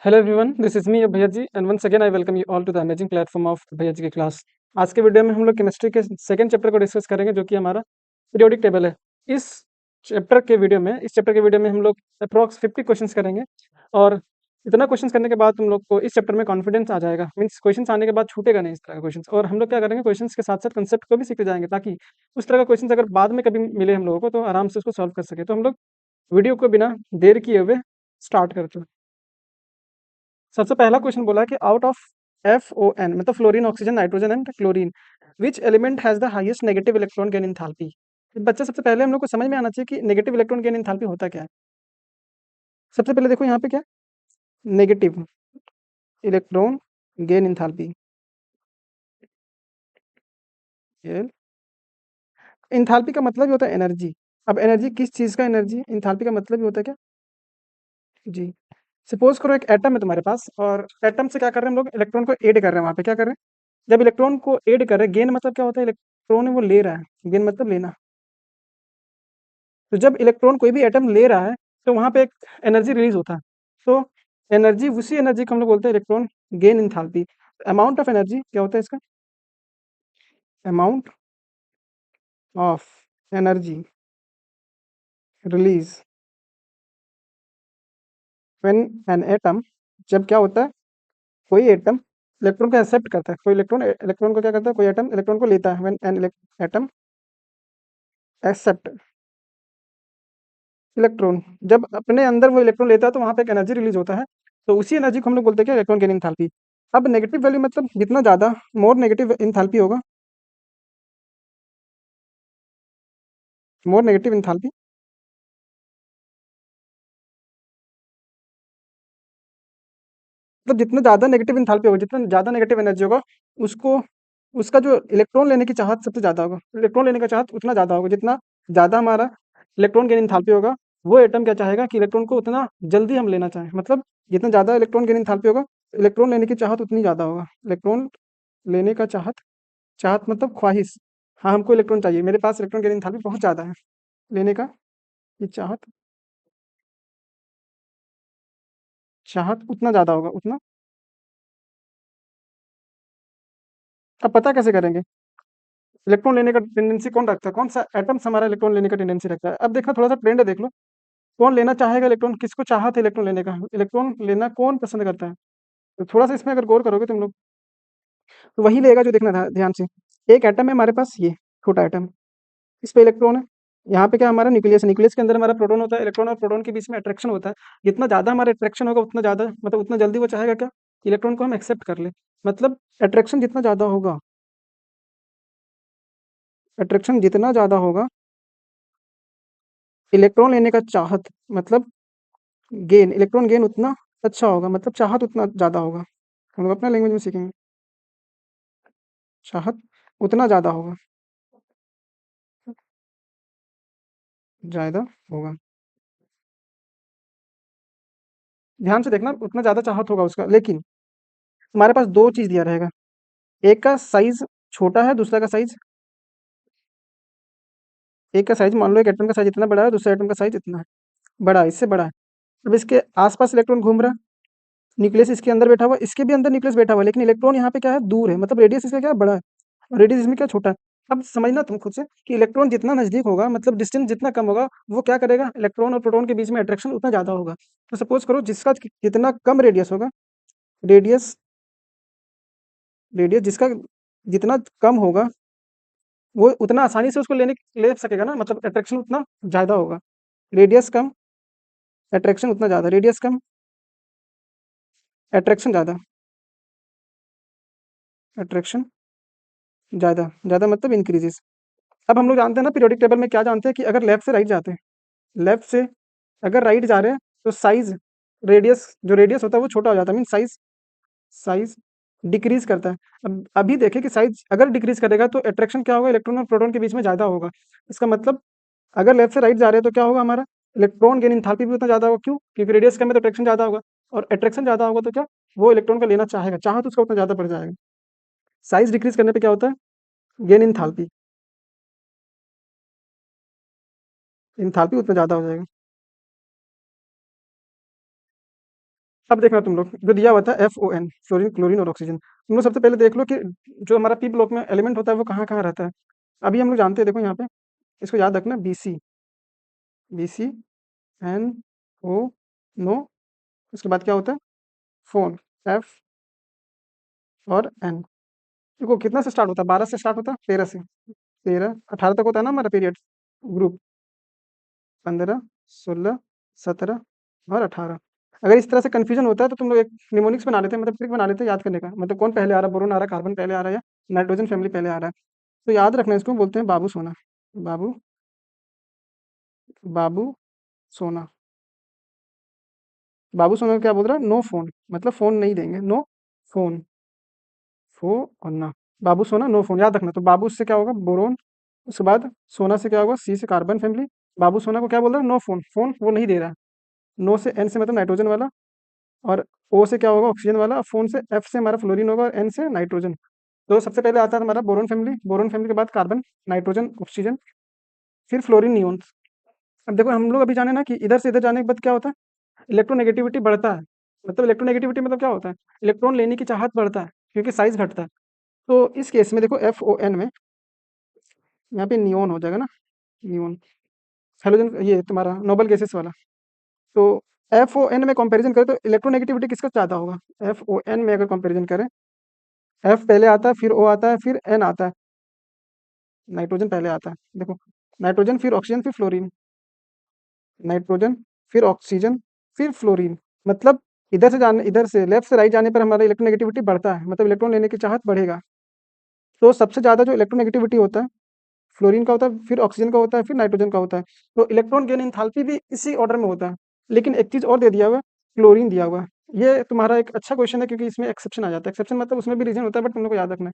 Hello everyone, this is me Bhaiya ji and once again I welcome you all to the amazing platform of Bhaiya ji की class. आज के video में हम लोग chemistry के सेकंड चैप्टर को डिस्कस करेंगे जो कि हमारा पीरियोडिक टेबल है। इस चैप्टर के वीडियो में हम लोग अप्रॉक्स 50 क्वेश्चंस करेंगे और इतना क्वेश्चंस करने के बाद हम लोग को इस चैप्टर में कॉन्फिडेंस आ जाएगा। मीन्स क्वेश्चंस आने के बाद छूटेगा नहीं इस तरह का क्वेश्चंस। और हम लोग क्या करेंगे, क्वेश्चंस के साथ साथ कंसेप्ट को भी सीखते जाएंगे ताकि उस तरह का क्वेश्चंस अगर बाद में कभी मिले हम लोगों को तो आराम से उसको सॉल्व कर सके। तो हम लोग वीडियो को बिना देर किए हुए स्टार्ट करते हैं। सबसे पहला क्वेश्चन बोला है कि आउट ऑफ FON मतलब fluorine, oxygen, nitrogen and chlorine, which element has the highest negative electron gain enthalpy. बच्चा, सबसे पहले हम लोग को समझ में आना चाहिए कि नेगेटिव इलेक्ट्रॉन गेन एंथैल्पी होता क्या है। सबसे पहले देखो यहाँ पे क्या, negative electron gain enthalpy. Enthalpy का मतलब ही होता है एनर्जी। अब एनर्जी किस चीज़ का एनर्जी, एंथैल्पी का मतलब ही होता है क्या जी। सपोज करो एक एटम है तुम्हारे पास और एटम से क्या कर रहे हैं हम लोग, इलेक्ट्रॉन को ऐड कर रहे हैं। वहाँ पे क्या कर रहे हैं, जब इलेक्ट्रॉन को ऐड कर रहे हैं, गेन मतलब क्या होता है, इलेक्ट्रॉन वो ले रहा है, गेन मतलब लेना। तो जब इलेक्ट्रॉन कोई भी एटम ले रहा है तो वहाँ पे एक एनर्जी रिलीज होता है। तो एनर्जी, उसी एनर्जी को हम लोग बोलते हैं electron gain enthalpy. Amount of energy क्या होता है इसका, amount of energy release when an atom, जब क्या होता है, कोई एटम इलेक्ट्रॉन को एक्सेप्ट करता है, कोई इलेक्ट्रॉन इलेक्ट्रॉन को क्या करता है, कोई एटम इलेक्ट्रॉन को लेता है, when an atom accept electron, जब अपने अंदर वो इलेक्ट्रॉन लेता है तो वहाँ पे एक एनर्जी रिलीज होता है। तो उसी एनर्जी को हम लोग बोलते हैं कि इलेक्ट्रॉन गेन एंथैल्पी। अब नेगेटिव वैल्यू मतलब जितना ज़्यादा, मोर नेगेटिव एंथैल्पी होगा, मोर नेगेटिव एंथैल्पी मतलब जितना ज़्यादा नेगेटिव एंथैल्पी होगा, जितना ज़्यादा नेगेटिव एनर्जी होगा, उसको उसका जो इलेक्ट्रॉन लेने की चाहत सबसे ज़्यादा होगा। इलेक्ट्रॉन लेने का चाहत उतना ज़्यादा होगा, जितना ज़्यादा हमारा इलेक्ट्रॉन गेन एंथैल्पी होगा, वो एटम क्या चाहेगा कि इलेक्ट्रॉन को उतना जल्दी हम लेना चाहें। मतलब जितना ज़्यादा इलेक्ट्रॉन गेन एंथैल्पी होगा, इलेक्ट्रॉन लेने की चाहत उतनी ज़्यादा होगा। इलेक्ट्रॉन लेने का चाहत, चाहत मतलब ख्वाहिश। हाँ, हमको इलेक्ट्रॉन चाहिए, मेरे पास इलेक्ट्रॉन गेन एंथैल्पी बहुत ज़्यादा है, लेने का ये चाहत, चाहत उतना ज़्यादा होगा, उतना। अब पता कैसे करेंगे इलेक्ट्रॉन लेने का टेंडेंसी कौन रखता है, कौन सा एटम्स हमारा इलेक्ट्रॉन लेने का टेंडेंसी रखता है। अब देखना, थोड़ा सा ट्रेंड देख लो, कौन लेना चाहेगा इलेक्ट्रॉन, किसको चाहत है इलेक्ट्रॉन लेने का, इलेक्ट्रॉन लेना कौन पसंद करता है। तो थोड़ा सा इसमें अगर गौर करोगे तुम लोग तो वही लेगा जो देखना था ध्यान से। एक एटम है हमारे पास, ये छोटा एटम, इस पे इलेक्ट्रॉन है। यहाँ पे क्या हमारा न्यूक्लियस है, न्यूक्लियस के अंदर हमारा प्रोटॉन होता है, इलेक्ट्रॉन और प्रोटॉन के बीच में अट्रैक्शन होता है। जितना ज़्यादा हमारा अट्रैक्शन होगा उतना ज़्यादा, मतलब उतना जल्दी वो चाहेगा क्या, इलेक्ट्रॉन को हम एक्सेप्ट कर ले। मतलब अट्रैक्शन जितना ज़्यादा होगा, अट्रैक्शन जितना ज़्यादा होगा, इलेक्ट्रॉन लेने का चाहत मतलब गेन, इलेक्ट्रॉन गेन उतना अच्छा होगा, मतलब चाहत उतना ज़्यादा होगा। हम लोग अपना लैंग्वेज में सीखेंगे, चाहत उतना ज़्यादा होगा, ज़्यादा होगा। ध्यान से देखना, उतना ज़्यादा चाहत होगा उसका, लेकिन हमारे पास दो चीज़ दिया रहेगा। एक का साइज छोटा है, दूसरा का साइज, एक का साइज मान लो एक एटम का साइज इतना बड़ा है, दूसरे एटम का साइज इतना है, बड़ा है, इससे बड़ा है। अब इसके आसपास इलेक्ट्रॉन घूम रहा है, न्यूक्लियस इसके अंदर बैठा हुआ है, इसके भी अंदर न्यूक्लियस बैठा हुआ है, लेकिन इलेक्ट्रॉन यहाँ पे क्या है, दूर है, मतलब रेडियस इसका क्या है, बड़ा है, और रेडियस इसमें क्या, छोटा है। अब समझना तुम खुद से कि इलेक्ट्रॉन जितना नजदीक होगा, मतलब डिस्टेंस जितना कम होगा, वो क्या करेगा, इलेक्ट्रॉन और प्रोटॉन के बीच में अट्रैक्शन उतना ज़्यादा होगा। तो सपोज करो जिसका जितना कम रेडियस होगा, रेडियस रेडियस जिसका जितना कम होगा, वो उतना आसानी से उसको ले सकेगा ना, मतलब अट्रैक्शन उतना ज़्यादा होगा। रेडियस कम, अट्रैक्शन उतना ज़्यादा, रेडियस कम, अट्रैक्शन ज़्यादा, अट्रैक्शन ज़्यादा, ज़्यादा मतलब इंक्रीजेस। अब हम लोग जानते हैं ना पीरियोडिक टेबल में, क्या जानते हैं कि अगर लेफ्ट से राइट जाते हैं, लेफ्ट से अगर राइट जा रहे हैं तो साइज, रेडियस, जो रेडियस होता है वो छोटा हो जाता है, मीन साइज, साइज डिक्रीज करता है। अब अभी देखें कि साइज अगर डिक्रीज करेगा तो अट्रैक्शन क्या होगा, इलेक्ट्रॉन और प्रोटॉन के बीच में ज़्यादा होगा। इसका मतलब अगर लेफ्ट से राइट जा रहे हैं तो क्या होगा, हमारा इलेक्ट्रॉन गेन एंथैल्पी भी उतना ज़्यादा होगा, क्यों, क्योंकि रेडियस कम है तो अट्रैक्शन ज़्यादा होगा, और अट्रैक्शन ज़्यादा होगा तो क्या, वो इलेक्ट्रॉन का लेना चाहेगा, चाह तो उसका उतना ज़्यादा पड़ जाएगा। साइज डिक्रीज करने पे क्या होता है, गेन एंथैल्पी, एंथैल्पी उतना ज़्यादा हो जाएगा। अब देखना तुम लोग, जो दिया हुआ था FON, फ्लोरीन, क्लोरीन और ऑक्सीजन, तुम लोग सबसे पहले देख लो कि जो हमारा पी ब्लॉक में एलिमेंट होता है वो कहाँ-कहाँ रहता है। अभी हम लोग जानते हैं, देखो यहाँ पे, इसको याद रखना, BC, NO, नो, उसके बाद क्या होता है, फ़ोन, F और N। देखो कितना से स्टार्ट होता है, 12 से स्टार्ट होता है, 13 से, 13, 18 तक होता है ना हमारा पीरियड ग्रुप, 15, 16, 17 और 18। अगर इस तरह से कंफ्यूजन होता है तो तुम लोग एक निमोनिक्स बना लेते हैं, मतलब ट्रिक बना लेते हैं याद करने का, मतलब कौन पहले आ रहा है, बोरोन आ रहा है, कार्बन पहले आ रहा है, या नाइट्रोजन फैमिली पहले आ रहा है। तो याद रखना, इसको बोलते हैं बाबू सोना। बाबू, बाबू सोना। बाबू सोना को क्या बोल रहा है, नो फोन, मतलब फोन नहीं देंगे, नो फोन, फो और ना, बाबू सोना नो फोन, याद रखना। तो बाबू से क्या होगा, बोरोन, उसके बाद सोना से क्या होगा, सी से कार्बन फैमिली। बाबू सोना को क्या बोल रहा है, नो फोन, फोन वो नहीं दे रहा है। नो से एन से मतलब नाइट्रोजन वाला, और ओ से क्या होगा, ऑक्सीजन वाला, और फोन से एफ से हमारा फ्लोरीन होगा, और एन से नाइट्रोजन। तो सबसे पहले आता है हमारा बोरोन फैमिली, बोरोन फैमिली के बाद कार्बन, नाइट्रोजन, ऑक्सीजन, फिर फ्लोरीन नियॉन। अब देखो हम लोग अभी जाने ना कि इधर से इधर जाने के बाद क्या होता है, इलेक्ट्रोनेगेटिविटी बढ़ता है। मतलब इलेक्ट्रोनेगेटिविटी मतलब क्या होता है, इलेक्ट्रॉन लेने की चाहत बढ़ता है क्योंकि साइज घटता है। तो इस केस में देखो FON में यहाँ पे नियॉन हो जाएगा ना, नियॉन, हेलोजन, ये तुम्हारा नोबल गैसेस वाला। तो FON में कंपैरिजन करें तो इलेक्ट्रोनेगेटिविटी किसका ज़्यादा होगा, FON में अगर कंपैरिजन करें, F पहले आता है, फिर O आता है, फिर N आता है, नाइट्रोजन पहले आता है। देखो, नाइट्रोजन, फिर ऑक्सीजन, फिर फ्लोरीन, नाइट्रोजन, फिर ऑक्सीजन, फिर फ्लोरीन। मतलब इधर से लेफ्ट से राइट जाने पर हमारा इलेक्ट्रोनेगेटिविटी बढ़ता है, मतलब इलेक्ट्रॉन लेने की चाहत बढ़ेगा। तो सबसे ज़्यादा जो इलेक्ट्रोनेगेटिविटी होता है, फ्लोरीन का होता है, फिर ऑक्सीजन का होता है, फिर नाइट्रोजन का होता है। तो इलेक्ट्रॉन गेन एंथैल्पी भी इसी ऑर्डर में होता है। लेकिन एक चीज़ और दे दिया हुआ है, क्लोरीन दिया हुआ है। ये तुम्हारा एक अच्छा क्वेश्चन है क्योंकि इसमें एक्सेप्शन आ जाता है। एक्सेप्शन मतलब उसमें भी रीजन होता है, बट तुम लोग को याद रखना है।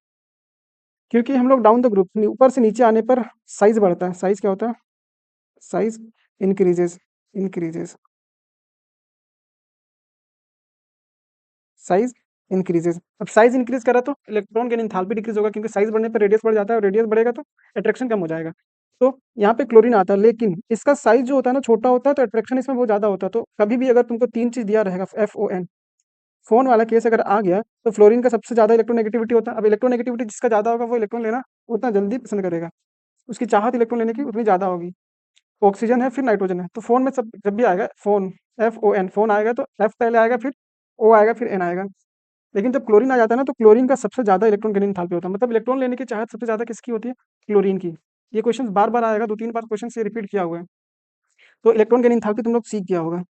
क्योंकि हम लोग डाउन द ग्रुप, ऊपर से नीचे आने पर साइज बढ़ता है। साइज क्या होता है, size increases, increases, size increases. अब साइज इंक्रीज करा तो इलेक्ट्रॉन गेन एंथैल्पी डिक्रीज होगा, क्योंकि साइज बढ़ने पर रेडियस बढ़ जाता है, और रेडियस बढ़ेगा तो अट्रैक्शन कम हो जाएगा। तो यहाँ पे क्लोरीन आता है, लेकिन इसका साइज जो होता है ना छोटा होता है, तो अट्रैक्शन इसमें बहुत ज़्यादा होता है। तो कभी भी अगर तुमको तीन चीज़ दिया रहेगा, FON, फोन वाला केस अगर आ गया, तो फ्लोरीन का सबसे ज़्यादा इलेक्ट्रोनेगेटिविटी होता है। अब इलेक्ट्रोनेगेटिविटी जिसका ज़्यादा होगा वो इलेक्ट्रॉन लेना उतना जल्दी पसंद करेगा, उसकी चाहत इलेक्ट्रॉन लेने की उतनी ज़्यादा होगी। ऑक्सीजन है, फिर नाइट्रोजन है। तो फोन में सब जब भी आएगा फोन, FON, फोन आएगा तो F पहले आएगा, फिर O आएगा, फिर N आएगा। लेकिन जब क्लोरीन आ जाता है ना, तो क्लोरीन का सबसे ज़्यादा इलेक्ट्रॉन गेन एंथैल्पी होता है, मतलब इलेक्ट्रॉन लेने की चाहत सबसे ज़्यादा किसकी होती है, क्लोरीन की। ये क्वेश्चन बार बार आएगा, 2-3 बार क्वेश्चन से रिपीट किया हुआ है। तो इलेक्ट्रॉन गेन एंथैल्पी तुम लोग सीख गया होगा।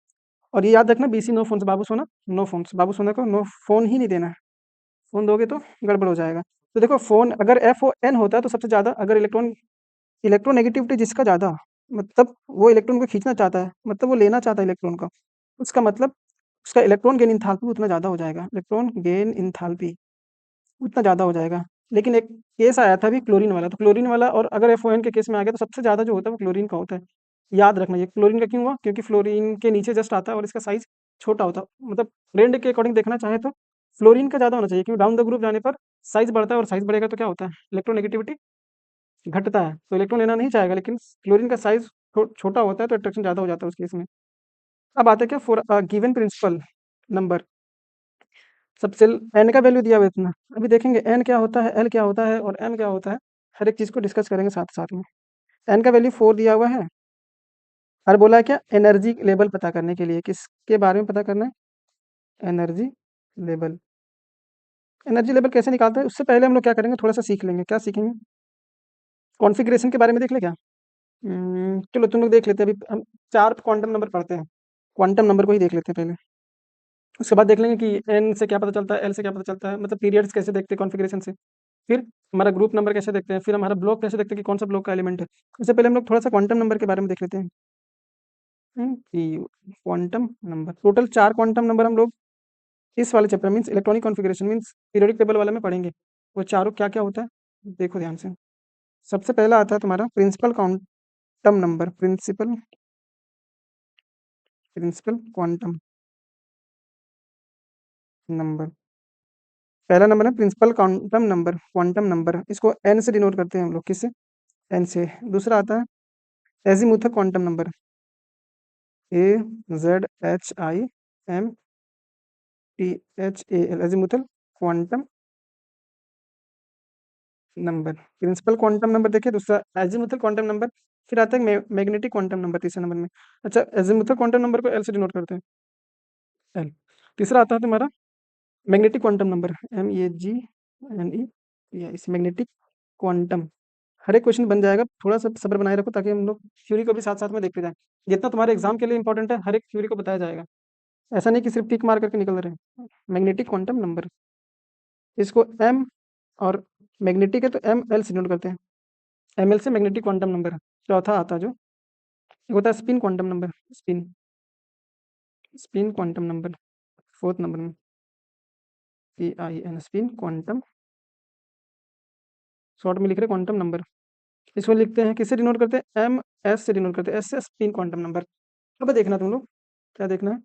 और ये याद रखना, BC नो फोन्स, बाबू सोना नो फोन्स, बाबू सोना को नो फोन ही नहीं देना है। फोन दोगे तो गड़बड़ हो जाएगा। तो देखो, फोन अगर FON होता है तो सबसे ज़्यादा, अगर इलेक्ट्रोनेगेटिविटी जिसका ज़्यादा, मतलब वो इलेक्ट्रॉन को खींचना चाहता है, मतलब वो लेना चाहता है इलेक्ट्रॉन का, उसका मतलब उसका इलेक्ट्रॉन गेन एंथैल्पी उतना ज़्यादा हो जाएगा, इलेक्ट्रॉन गेन एंथैल्पी उतना ज़्यादा हो जाएगा। लेकिन एक केस आया था अभी क्लोरीन वाला, तो क्लोरीन वाला और अगर FON के केस में आ गया तो सबसे ज़्यादा जो होता है वो क्लोरीन का होता है। याद रखना, ये क्लोरीन का क्यों हुआ, क्योंकि फ्लोरीन के नीचे जस्ट आता है और इसका साइज छोटा होता है। मतलब ट्रेंड के अकॉर्डिंग देखना चाहे तो फ्लोरीन का ज़्यादा होना चाहिए, क्योंकि डाउन द ग्रुप जाने पर साइज बढ़ता है, और साइज बढ़ेगा तो क्या होता है, इलेक्ट्रोनेगेटिविटी घटता है, तो इलेक्ट्रॉन लेना नहीं चाहेगा। लेकिन क्लोरीन का साइज छोटा होता है तो अट्रैक्शन ज़्यादा हो जाता है उस केस में। अब आते हैं क्या, फॉर गिवन प्रिंसिपल नंबर, सबसे एन का वैल्यू दिया हुआ है इतना। अभी देखेंगे एन क्या होता है, एल क्या होता है, और एम क्या होता है, हर एक चीज़ को डिस्कस करेंगे साथ साथ में। एन का वैल्यू 4 दिया हुआ है, और बोला है क्या, एनर्जी लेवल पता करने के लिए, किसके बारे में पता करना है, एनर्जी लेवल। एनर्जी लेवल कैसे निकालते हैं, उससे पहले हम लोग क्या करेंगे, थोड़ा सा सीख लेंगे। क्या सीखेंगे, कॉन्फ़िगरेशन के बारे में देख ले क्या। चलो तुम लोग देख लेते हैं, अभी हम 4 क्वांटम नंबर पढ़ते हैं, क्वांटम नंबर को ही देख लेते हैं पहले। उसके बाद देख लेंगे कि एन से क्या पता चलता है, एल से क्या पता चलता है, मतलब पीरियड्स कैसे देखते हैं कॉन्फ़िगरेशन से। फिर हमारा ग्रुप नंबर कैसे देखते हैं, फिर हमारा ब्लॉक कैसे देखते हैं कि कौन सा ब्लॉक का एलिमेंट है। उससे पहले हम लोग थोड़ा सा क्वांटम नंबर के बारे में देख लेते हैं। कि quantum number, total 4 quantum number हम लोग इस वाले chapter means electronic configuration means periodic table वाले में पढ़ेंगे। वो चारों क्या-क्या होता है, देखो ध्यान से। सबसे पहला आता है तुम्हारा principal quantum number, principal principal quantum number. पहला नंबर है principal quantum number, quantum number, इसको एन से डिनोट करते हैं हम लोग, किससे, एन से। दूसरा आता है azimuthal quantum number, AZHIM, THAL azimuthal quantum number. Principal quantum number देखिए, दूसरा एजीमुथल क्वांटम नंबर, फिर आता है मैग्नेटिक क्वांटम नंबर तीसरे नंबर में। अच्छा, एजीमुथल क्वांटम नंबर को एल से डिनोट करते हैं, एल। तीसरा आता है तुम्हारा मैग्नेटिक क्वांटम नंबर, MEGNE, इस मैग्नेटिक क्वांटम। हर एक क्वेश्चन बन जाएगा, थोड़ा सा सब्र बनाए रखो ताकि हम लोग थ्योरी को भी साथ साथ में देखते जाएं। जितना तुम्हारे एग्जाम के लिए इंपॉर्टेंट है, हर एक थ्योरी को बताया जाएगा। ऐसा नहीं कि सिर्फ टिक मार करके निकल रहे हैं। मैग्नेटिक क्वांटम नंबर, इसको एम, और मैग्नेटिक है तो ML से डिनोट करते हैं। ML से मैग्नेटिक क्वांटम नंबर। चौथा आता है जो, एक होता है spin quantum number, spin, spin quantum number, fourth number में, PIN, स्पिन क्वांटम, शॉर्ट में लिख रहे क्वांटम नंबर। इसको लिखते हैं, किससे डिनोट करते हैं, MS से डिनोट करते हैं, S से स्पिन क्वांटम नंबर। अब देखना तुम लोग क्या देखना है,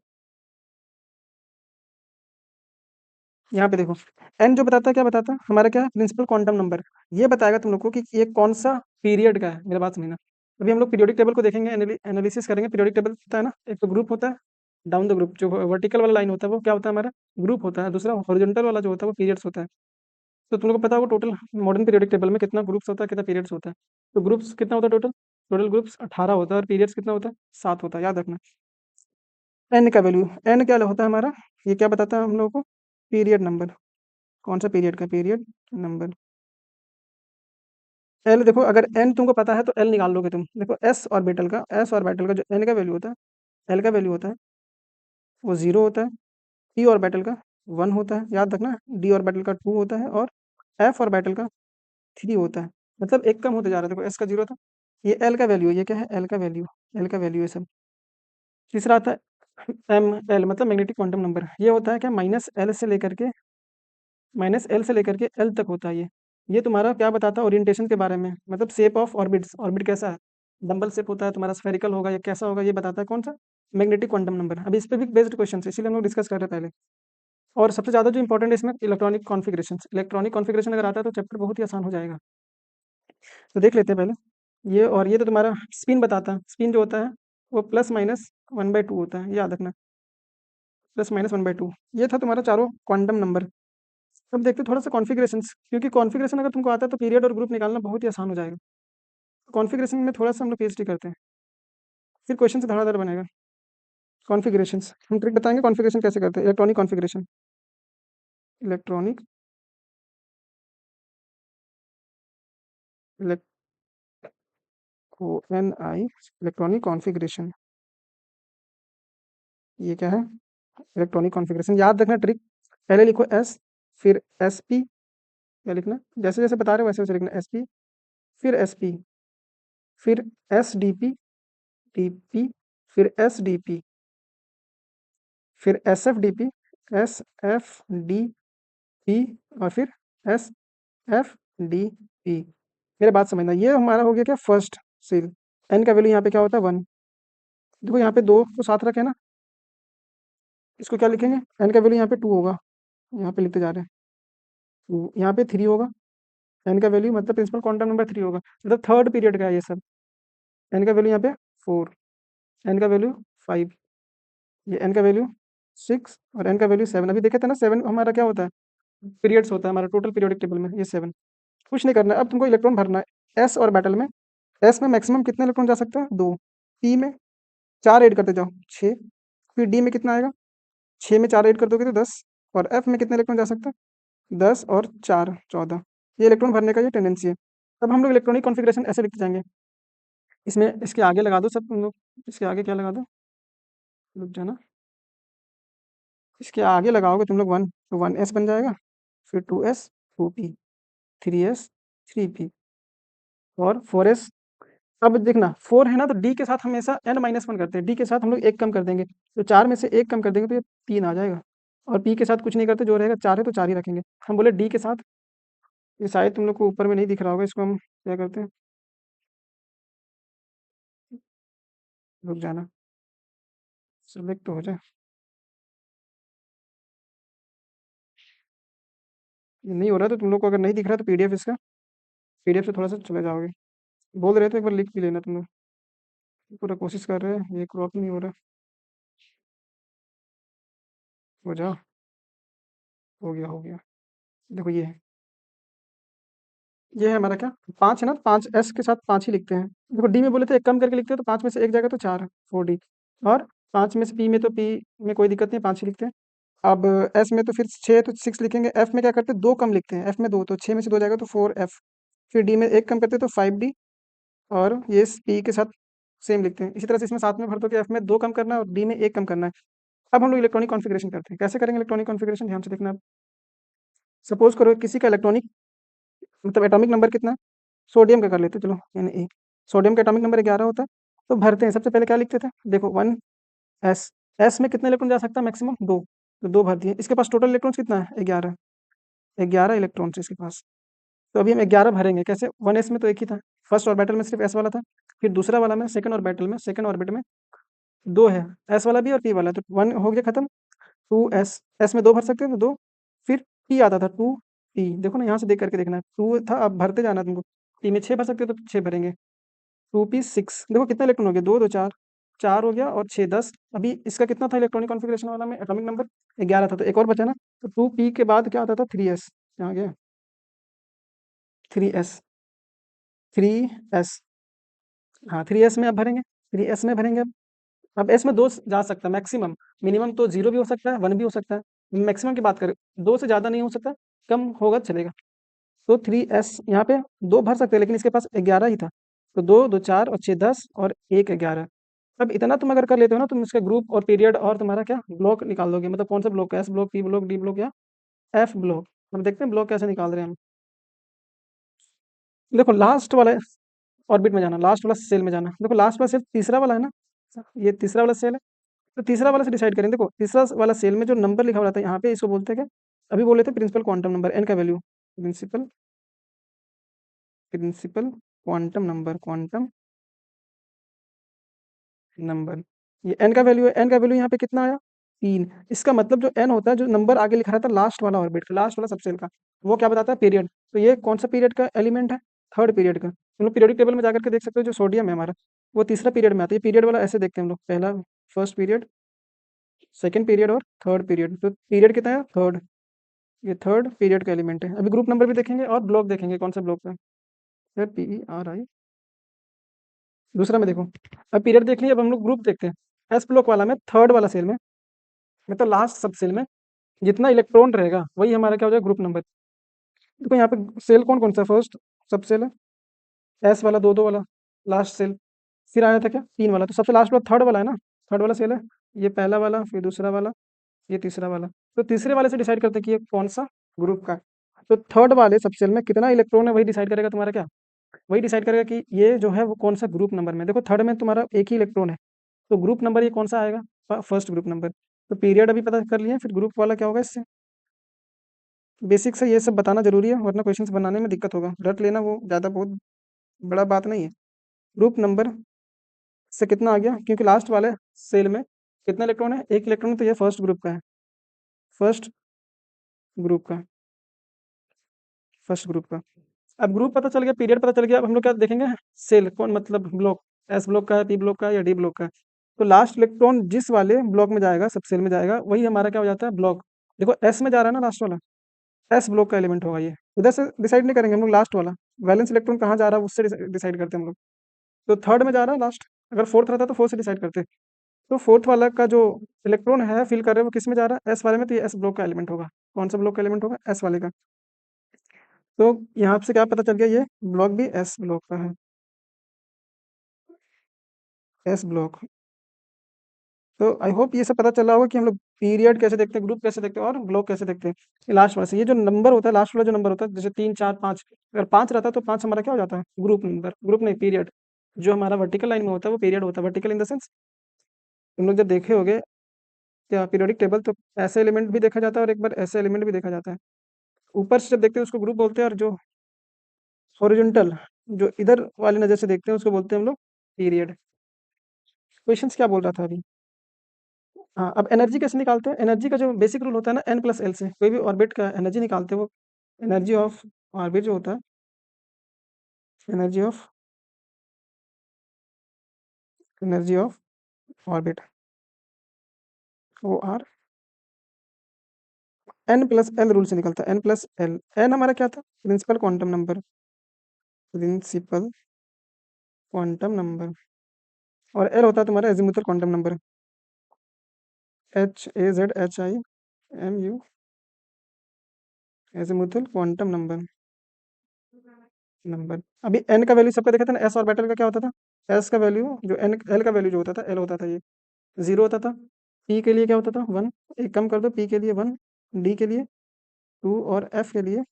यहाँ पे देखो, एन जो बताता है क्या बताता है, हमारा क्या है, प्रिंसिपल क्वांटम नंबर। ये बताएगा तुम लोग को कि ये कौन सा पीरियड का है, मेरा बात समझना। अभी हम लोग पीरियोडिक टेबल को देखेंगे, एनालिसिस करेंगे। पीरियोडिक टेबल होता है ना, एक तो ग्रुप होता है, डाउन द ग्रुप जो वर्टिकल वाला लाइन होता है वो क्या होता है हमारा, ग्रुप होता है। दूसरा हॉरिजॉन्टल वाला जो होता है वो पीरियड्स होता है। तो तुम लोग को पता होगा टोटल मॉडर्न पीरियोडिक टेबल में कितना ग्रुप्स होता है, कितना पीरियड्स होता है। तो ग्रुप्स कितना होता है टोटल, टोटल ग्रुप्स 18 होता है, और पीरियड्स कितना होता है, 7 होता है, याद रखना। एन का वैल्यू, एन क्या होता है हमारा, ये क्या बताता है हम लोगों को, पीरियड नंबर। कौन सा पीरियड का, पीरियड नंबर। एल देखो, अगर एन तुमको पता है तो एल निकाल लोगे तुम। देखो एस ऑर्बिटल का जो एन का वैल्यू होता है, एल का वैल्यू होता है वो 0 होता है। पी ऑर्बिटल का 1 होता है, याद रखना। डी ऑर्बिटल का 2 होता है, और एफ ऑर्बिटल का 3 होता है। मतलब एक कम होते जा रहा है, देखो एस का 0 था, ये एल का वैल्यू है, ये क्या है, एल का वैल्यू, एल का वैल्यू है सब। तीसरा आता है ML, मतलब मैग्नेटिक क्वांटम नंबर। ये होता है क्या, माइनस एल से लेकर के एल तक होता है ये तुम्हारा क्या बताता है, ओरिएंटेशन के बारे में, मतलब शेप ऑफ ऑर्बिट्स, ऑर्बिट कैसा है, डंबल शेप होता है तुम्हारा, स्फेरिकल होगा या कैसा होगा, ये बताता है कौन सा, मैग्नेटिक क्वांटम नंबर। अभी इस पे भी बेस्ड क्वेश्चन है, इसीलिए हम लोग डिस्कस कर रहे हैं पहले। और सबसे ज्यादा जो इंपॉर्टेंट है इसमें इलेक्ट्रॉनिक कॉन्फ़िगरेशन। इलेक्ट्रॉनिक कॉन्फ़िगरेशन अगर आता है तो चैप्टर बहुत ही आसान हो जाएगा। तो देख लेते हैं पहले ये। और ये तो तुम्हारा स्पिन बताता है, स्पिन जो होता है वो +-1/2 होता है, याद रखना, +-1/2। ये था तुम्हारा चारों क्वांटम नंबर। अब देखते हैं थोड़ा सा कॉन्फ़िगरेशंस, क्योंकि कॉन्फ़िगरेशन अगर तुमको आता है तो पीरियड और ग्रुप निकालना बहुत ही आसान हो जाएगा। कॉन्फ़िगरेशन में थोड़ा सा हम लोग पीएचडी करते हैं, फिर क्वेश्चन से धड़ाधड़ बनेगा। कॉन्फ़िगरेशंस हम ट्रिक बताएंगे, कॉन्फ़िगरेशन कैसे करते हैं, electronic configuration, electronic, ILECTRONI, electronic configuration. ये क्या है, इलेक्ट्रॉनिक कॉन्फ़िगरेशन। याद रखना ट्रिक, पहले लिखो एस, फिर SP, क्या लिखना, जैसे जैसे बता रहे हो वैसे वैसे लिखना, SP, फिर SP, फिर SDP, DP, फिर SDP, फिर SFDP, SFDP, और फिर SFDP। मेरे बात समझना, ये हमारा हो गया क्या, फर्स्ट सील। एन का वैल्यू यहाँ पे क्या होता है, 1। देखो यहाँ पे 2 को साथ रखे ना, इसको क्या लिखेंगे, एन का वैल्यू यहाँ पे 2 होगा, यहाँ पे लिखते जा रहे हैं 2, यहाँ पे 3 होगा। एन का वैल्यू मतलब प्रिंसिपल क्वांटम नंबर 3 होगा, मतलब थर्ड पीरियड का है ये सब। एन का वैल्यू यहाँ पे 4, एन का वैल्यू 5, ये एन का वैल्यू 6, और एन का वैल्यू 7। अभी देखे थे ना, 7 हमारा क्या होता है, पीरियड्स होता है हमारा टोटल पीरियोडिक टेबल में, ये 7। कुछ नहीं करना है, अब तुमको इलेक्ट्रॉन भरना है एस और बैटल में। एस में मैक्सिमम कितने इलेक्ट्रॉन जा सकते हैं, 2। पी में 4 ऐड करते जाओ, 6। फिर डी में कितना आएगा, 6 में 4 ऐड कर दोगे तो 10। और एफ में कितने इलेक्ट्रॉन जा सकते हैं, 10 और 4 14। ये इलेक्ट्रॉन भरने का ये टेंडेंसी है। अब हम लोग इलेक्ट्रॉनिक कॉन्फ़िगरेशन ऐसे लिखते जाएंगे, इसमें इसके आगे लगा दो सब तुम लोग, इसके आगे क्या लगा दो, रुक जाना, इसके आगे लगाओगे तुम लोग 1, तो 1s बन जाएगा, फिर 2s, 2p, 3s, 3p, और 4s। अब देखना 4 है ना, तो डी के साथ हमेशा n-1 करते हैं, डी के साथ हम लोग एक कम कर देंगे, तो 4 में से एक कम कर देंगे तो ये 3 आ जाएगा। और पी के साथ कुछ नहीं करते, जो रहेगा 4 है तो 4 ही रखेंगे। हम बोले डी के साथ, ये शायद तुम लोग को ऊपर में नहीं दिख रहा होगा, इसको हम क्या करते हैं, रुक जाना, सिलेक्ट तो हो जाए। ये नहीं हो रहा, तो तुम लोग को अगर नहीं दिख रहा तो पीडीएफ इसका, पीडीएफ से थोड़ा सा चले जाओगे। बोल रहे थे एक बार लिख भी लेना तुम लोग, पूरा कोशिश कर रहे हैं, ये क्रॉप नहीं हो रहा, हो जाओ। हो गया, हो गया। देखो ये है हमारा क्या 5 है ना, 5 एस के साथ 5 ही लिखते हैं। देखो डी में बोले थे 1 कम करके लिखते हैं, तो 5 में से 1 जाएगा तो 4 4D। और 5 में से पी में, तो पी में कोई दिक्कत नहीं, 5 ही लिखते हैं। अब एस में तो फिर 6 तो 6 लिखेंगे। एफ में क्या करते हैं, 2 कम लिखते हैं। एफ में 2, तो 6 में से 2 जाएगा तो 4F। फिर डी में 1 कम करते हैं तो 5D। और ये पी के साथ सेम लिखते हैं। इसी तरह से इसमें साथ में भर दो कि एफ में 2 कम करना है और डी में 1 कम करना है। अब हम लोग इलेक्ट्रॉनिक कॉन्फ़िगरेशन करते हैं। कैसे करेंगे इलेक्ट्रॉनिक कॉन्फ़िगरेशन, ध्यान से देखना आप। सपोज़ करो किसी का इलेक्ट्रॉनिक मतलब एटॉमिक नंबर कितना है? सोडियम का कर लेते हैं चलो, यानी ए। सोडियम का एटॉमिक नंबर 11 होता है। तो भरते हैं, सबसे पहले क्या लिखते थे? देखो 1 एस। एस में कितने इलेक्ट्रॉन जा सकता है मैक्सिमम? 2। तो 2 भर दिए। इसके पास टोटल इलेक्ट्रॉन्स कितना है? 11। 11 इलेक्ट्रॉन्स है इसके पास। तो अभी हम 11 भरेंगे कैसे? 1 एस में तो एक ही था। फर्स्ट ऑर्बिटल में सिर्फ एस वाला था। फिर दूसरा वाला में सेकंड ऑर्बिटल में, सेकंड ऑर्बिट में 2 है। एस वाला भी और पी वाला, तो 1 हो गया खत्म। 2 एस। एस में 2 भर सकते हैं तो 2। फिर पी आता था 2 पी। देखो ना, यहाँ से देख करके देखना है। 2 था, अब भरते जाना है तुमको। पी में 6 भर सकते हो तो 6 भरेंगे। 2p6। देखो कितना इलेक्ट्रॉन हो गया, 2 2 4। 4 हो गया और 6 10। अभी इसका कितना था इलेक्ट्रॉनिक कॉन्फ़िगरेशन वाला में एटॉमिक नंबर? 11 था, तो एक और बचा ना। तो 2p के बाद क्या आता था? 3s। यहाँ गया 3s। 3s। हाँ 3s में अब भरेंगे। 3s में भरेंगे अब एस में 2 जा सकता है मैक्सिमम। मिनिमम तो 0 भी हो सकता है, 1 भी हो सकता है। मैक्सिमम की बात करें, 2 से ज़्यादा नहीं हो सकता, कम होगा तो चलेगा। तो 3s यहाँ पे 2 भर सकते हैं, लेकिन इसके पास 11 ही था। तो 2 2 4 और 6 10 और 1 11। अब इतना तुम अगर कर लेते हो ना, तुम इसका ग्रुप और पीरियड और तुम्हारा क्या ब्लॉक निकाल दोगे। मतलब कौन सा ब्लॉक है? S block, P block, D block या एफ ब्लॉक। अब देखते हैं ब्लॉक कैसे निकाल रहे हैं हम। देखो लास्ट वाला ऑर्बिट में जाना, लास्ट वाला सेल में जाना। देखो लास्ट वाला सेल तीसरा वाला है ना, ये तीसरा वाला सेल है। तो तीसरा वाला से डिसाइड करें। देखो तीसरा वाला सेल में जो नंबर लिखा हुआ रहता है यहाँ पे, इसको बोलते हैं क्या? अभी बोले थे प्रिंसिपल क्वांटम नंबर, एन का value. Principal principal quantum number, quantum number. ये एन का वैल्यू है। एन का वैल्यू यहाँ पे कितना आया? 3। इसका मतलब जो एन होता है, जो नंबर आगे लिखा रहता है लास्ट वाला ऑर्बिट का, लास्ट वाला सबसेल का, वो क्या बताता है? पीरियड। तो ये कौन सा पीरियड का एलिमेंट है? थर्ड पीरियड का। हम लोग पीरियोडिक टेबल में जाकर के देख सकते हो, जो सोडियम है हमारा, वो तीसरा पीरियड में आता है। ये पीरियड वाला ऐसे देखते हैं हम लोग, पहला फर्स्ट पीरियड, सेकंड पीरियड और थर्ड पीरियड। तो पीरियड कितना है? थर्ड। ये थर्ड पीरियड का एलिमेंट है। अभी ग्रुप नंबर भी देखेंगे और ब्लॉक देखेंगे कौन सा ब्लॉक का है। फिर PERI। दूसरा में देखो, अब पीरियड देख लिया, अब हम लोग ग्रुप देखते हैं। एस ब्लॉक वाला में, थर्ड वाला सेल में, मतलब लास्ट सब सेल में जितना इलेक्ट्रॉन रहेगा वही हमारा क्या हो जाएगा? Group number. देखो यहाँ पे सेल कौन कौन सा? फर्स्ट सब सेल है एस वाला, 2 2 वाला लास्ट सेल। फिर आया था क्या? 3 वाला। तो सबसे लास्ट वाला थर्ड वाला है ना, थर्ड वाला सेल है। ये पहला वाला, फिर दूसरा वाला, ये तीसरा वाला। तो तीसरे वाले से डिसाइड करते हैं कि ये कौन सा ग्रुप का है। तो थर्ड वाले सब सेल में कितना इलेक्ट्रॉन है, वही डिसाइड करेगा तुम्हारा क्या, वही डिसाइड करेगा कि ये जो है वो कौन सा ग्रुप नंबर में। देखो थर्ड में तुम्हारा एक ही इलेक्ट्रॉन है, तो ग्रुप नंबर ये कौन सा आएगा? First group number. तो पीरियड अभी पता कर लिए, फिर ग्रुप वाला क्या होगा इससे। बेसिक से ये सब बताना जरूरी है, वरना क्वेश्चंस बनाने में दिक्कत होगा। रट लेना, वो ज़्यादा बहुत बड़ा बात नहीं है। ग्रुप नंबर से कितना आ गया, क्योंकि लास्ट वाले सेल में कितना इलेक्ट्रॉन है? एक इलेक्ट्रॉन। तो ये फर्स्ट ग्रुप का है, फर्स्ट ग्रुप का, फर्स्ट ग्रुप का। अब ग्रुप पता चल गया, पीरियड पता चल गया। अब हम लोग क्या देखेंगे? सेल कौन, मतलब ब्लॉक, एस ब्लॉक का है, पी ब्लॉक का है या डी ब्लॉक का है। तो लास्ट इलेक्ट्रॉन जिस वाले ब्लॉक में जाएगा, सब सेल में जाएगा, वही हमारा क्या हो जाता है? ब्लॉक। देखो एस में जा रहा है ना लास्ट वाला, एस ब्लॉक का एलिमेंट होगा ये। इधर से डिसाइड नहीं करेंगे हम लोग, लास्ट वाला वैलेंस इलेक्ट्रॉन कहाँ जा रहा है उससे डिसाइड करते हैं हम लोग। तो थर्ड में जा रहा है लास्ट। अगर फोर्थ रहता तो फोर्थ से डिसाइड करते। तो फोर्थ वाला का जो इलेक्ट्रॉन है फिल कर रहे हैं, वो किस में जा रहा है? एस वाले में। तो ये एस ब्लॉक का एलिमेंट होगा। कौन सा ब्लॉक का एलिमेंट होगा? एस वाले का। तो यहाँ से क्या पता चल गया? ये ब्लॉक भी एस ब्लॉक का है, एस ब्लॉक। तो आई होप ये सब पता चला होगा कि हम लोग पीरियड कैसे देखते हैं, ग्रुप कैसे देखते हैं और ब्लॉक कैसे देखते हैं। ये लास्ट वाला से, ये जो नंबर होता है, लास्ट वाला जो नंबर होता है, जैसे 3 4 5, अगर 5 रहता है तो 5 हमारा क्या हो जाता है? ग्रुप नंबर, ग्रुप नहीं पीरियड। जो हमारा वर्टिकल लाइन में होता है वो पीरियड होता है। वर्टिकल इन द सेंस, तुम लोग जब देखे होगे क्या पीरियोडिक टेबल, तो ऐसे एलिमेंट भी देखा जाता है और एक बार ऐसे एलिमेंट भी देखा जाता है। ऊपर से जब देखते हैं उसको ग्रुप बोलते हैं, और जो हॉरिजॉन्टल, जो इधर वाली नज़र से देखते हैं, उसको बोलते हैं हम लोग पीरियड। क्वेश्चंस क्या बोल रहा था अभी? हाँ, अब एनर्जी कैसे निकालते हैं? एनर्जी का जो बेसिक रूल होता है ना, n+l से कोई भी ऑर्बिट का एनर्जी निकालते हैं। वो एनर्जी ऑफ ऑर्बिट जो होता है, energy of energy of orbit, O R N plus L rule से निकलता है, एन प्लस एल। एन हमारा क्या था? Principal quantum number, principal quantum number. और एल होता है तुम्हारा azimuthal quantum number, H A Z H I M U, azimuthal quantum number. Number अभी एन का वैल्यू सबका देखा था ना, एस ऑर्बिटल का क्या होता था? एस का वैल्यू जो एन, एल का वैल्यू जो होता था, एल होता था ये 0 होता था। पी के लिए क्या होता था? 1। एक कम कर दो, पी के लिए 1, डी के लिए 2 और एफ के लिए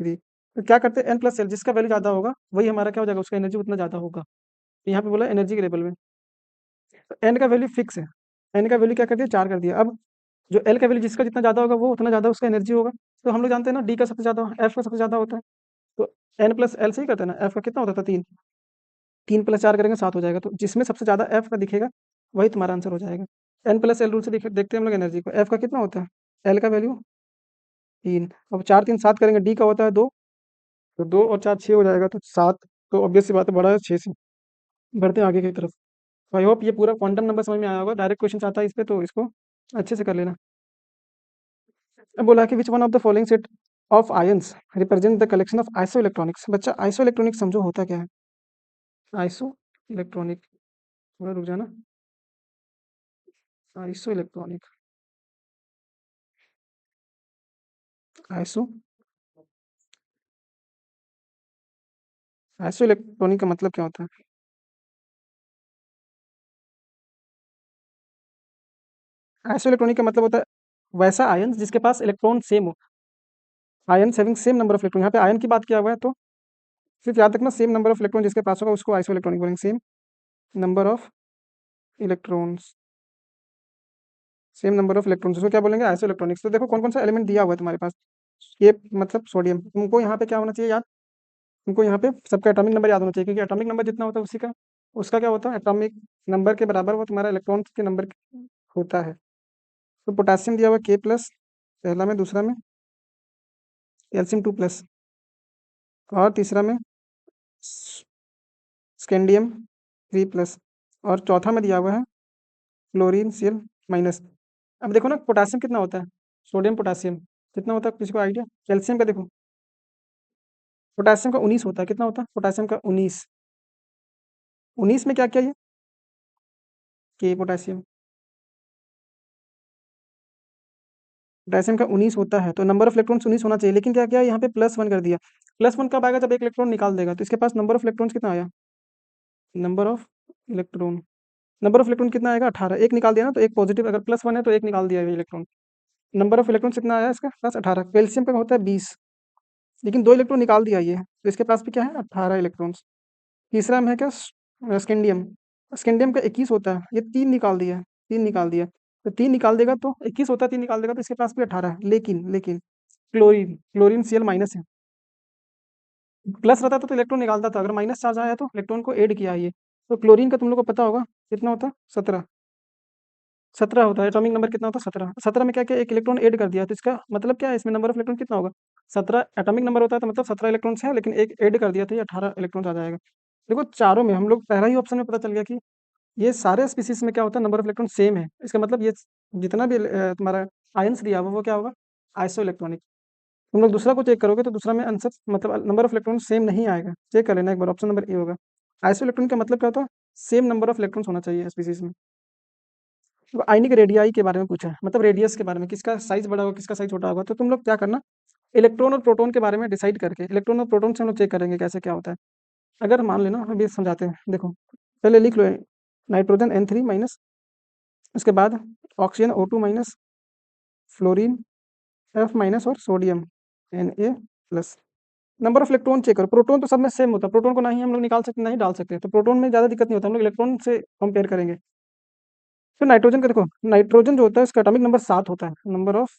3। तो क्या करते हैं, एन प्लस एल, जिसका वैल्यू ज़्यादा होगा वही हमारा क्या हो जाएगा, उसका एनर्जी उतना ज़्यादा होगा। तो यहाँ पे बोला एनर्जी के लेवल में, तो एन का वैल्यू फिक्स है। एन का वैल्यू क्या कर दिया? 4 कर दिया। अब जो एल का वैल्यू जिसका जितना ज़्यादा होगा वो उतना ज़्यादा उसका एनर्जी होगा। तो हम लोग जानते हैं ना, डी का सबसे ज़्यादा, एफ का सबसे ज़्यादा होता है। तो एन प्लस एल से ही करते हैं ना, एफ का कितना होता था? 3। 3 प्लस 4 करेंगे 7 हो जाएगा। तो जिसमें सबसे ज़्यादा एफ का दिखेगा वही तुम्हारा आंसर हो जाएगा। एन प्लस एल रूल से देखते हैं हम लोग एनर्जी को। एफ का कितना होता है? एल का वैल्यू 3। अब 4 3 7 करेंगे, डी का होता है 2। तो 2 और 4 6 हो जाएगा, तो 7। तो ऑब्वियस सी बात है, बड़ा है 6 से। बढ़ते हैं आगे की तरफ। आई होप ये पूरा क्वांटम नंबर समझ में आया होगा। डायरेक्ट क्वेश्चन आता है इस पे, तो इसको अच्छे से कर लेना। अब बोला कि which one of the following set of ions represent the collection of iso electronics. बच्चा आइसो इलेक्ट्रॉनिक समझो होता क्या है? आइसो इलेक्ट्रॉनिक, थोड़ा रुक जाना। Iso electronic, iso, iso electronic का मतलब क्या होता है? आइसो इलेक्ट्रॉनिक का मतलब होता है वैसा आयन जिसके पास इलेक्ट्रॉन सेम हो। Ion having same number of electron, यहाँ पे आयन की बात किया हुआ है, तो सिर्फ याद रखना, सेम नंबर ऑफ इलेक्ट्रॉन जिसके पास होगा उसको आइसो इलेक्ट्रॉनिक बोलेंगे। Same number of electrons, same number of electrons, उसको क्या बोलेंगे? Iso electronics. तो देखो कौन कौन सा एलिमेंट दिया हुआ है तुम्हारे पास। ये मतलब सोडियम, तुमको यहाँ पे क्या होना चाहिए याद? तुमको यहाँ पे सबका एटॉमिक नंबर याद होना चाहिए, क्योंकि एटॉमिक नंबर जितना होता है उसी का, उसका क्या होता है, एटॉमिक नंबर के बराबर वो तुम्हारा इलेक्ट्रॉन के नंबर होता है। तो पोटेशियम दिया हुआ के प्लस पहला में, दूसरा में कैल्शियम 2 प्लस, और तीसरा में स्कैंडियम 3 प्लस, और चौथा में दिया हुआ है क्लोरीन सीएल माइनस। अब देखो ना, पोटेशियम कितना होता है, सोडियम पोटेशियम कितना होता है, किसी को आइडिया? कैल्शियम का देखो, पोटेशियम का 19 होता है। कितना होता है पोटेशियम का? 19। 19 में क्या क्या ये, के पोटेशियम, पोटेशियम का 19 होता है, तो नंबर ऑफ इलेक्ट्रॉन्स 19 होना चाहिए। लेकिन क्या किया यहाँ पे +1 कर दिया। +1 कब आएगा? जब एक इलेक्ट्रॉन निकाल देगा। तो इसके पास नंबर ऑफ इलेक्ट्रॉन्स कितना आया? Number of electron, number of electron कितना आएगा? 18। एक निकाल दिया ना, तो एक पॉजिटिव, अगर +1 है तो एक निकाल दिया इलेक्ट्रॉन। नंबर ऑफ इलेक्ट्रॉन कितना आया इसका? प्लस 18। कैल्शियम का होता है 20, लेकिन 2 इलेक्ट्रॉन निकाल दिया ये, तो इसके पास भी क्या है? 18 इलेक्ट्रॉन्स। तीसरा में है क्या? स्कैंडियम। स्कैंडियम का 21 होता है, ये 3 निकाल दिया, 3 निकाल दिया। तो 3 निकाल देगा तो 21 होता है, 3 निकाल देगा तो इसके पास भी 18 है। लेकिन क्लोरीन, क्लोरीन सीएल माइनस है। प्लस रहता तो इलेक्ट्रॉन निकालता था, अगर माइनस चार्ज आया तो इलेक्ट्रॉन को ऐड किया है ये। तो क्लोरीन का तुम लोग को पता होगा कितना होता है? 17। 17 होता है। एटॉमिक नंबर कितना होता है? 17। 17 में क्या क्या, एक इलेक्ट्रॉन ऐड कर दिया, तो इसका मतलब क्या है, इसमें नंबर ऑफ इलेक्ट्रॉन कितना होगा? 17 एटॉमिक नंबर होता है, तो मतलब 17 इलेक्ट्रॉन्स है, लेकिन एक ऐड कर दिया तो ये 18 इलेक्ट्रॉन्स आ जाएगा। देखो चारों में हम लोग पहला ही ऑप्शन में पता चल गया कि ये सारे स्पीसीज में क्या होता है, नंबर ऑफ इलेक्ट्रॉन सेम है। इसका मतलब ये जितना भी तुम्हारा आयंस दिया हुआ वो क्या होगा? Iso electronic. तुम लोग दूसरा को चेक करोगे तो दूसरा में आंसर मतलब नंबर ऑफ इलेक्ट्रॉन सेम नहीं आएगा। चेक कर लेना एक बार, ऑप्शन नंबर ए होगा। आइसो इलेक्ट्रॉन का मतलब क्या होता है? सेम नंबर ऑफ इलेक्ट्रॉन्स होना चाहिए स्पीसीज में। तो आयनिक रेडियाई के बारे में पूछा है, मतलब रेडियस के बारे में, किसका साइज बड़ा होगा किसका साइज छोटा होगा। तो तुम लोग क्या करना, इलेक्ट्रॉन और प्रोटॉन के बारे में डिसाइड करके, इलेक्ट्रॉन और प्रोटॉन से हम लोग चेक करेंगे कैसे क्या होता है। अगर मान लेना, अभी समझाते हैं, देखो पहले लिख लो, नाइट्रोजन N3 माइनस, उसके बाद oxygen O2 minus, fluorine F minus, और sodium Na plus. Number of electron check करो। प्रोटॉन तो सब में सेम होता है, प्रोटॉन को ना ही हम लोग निकाल सकते ना ही डाल सकते, तो प्रोटॉन में ज़्यादा दिक्कत नहीं होता, हम लोग इलेक्ट्रॉन से कंपेयर करेंगे। तो नाइट्रोजन का देखो, नाइट्रोजन जो होता है इसका एटॉमिक नंबर 7 होता है, नंबर ऑफ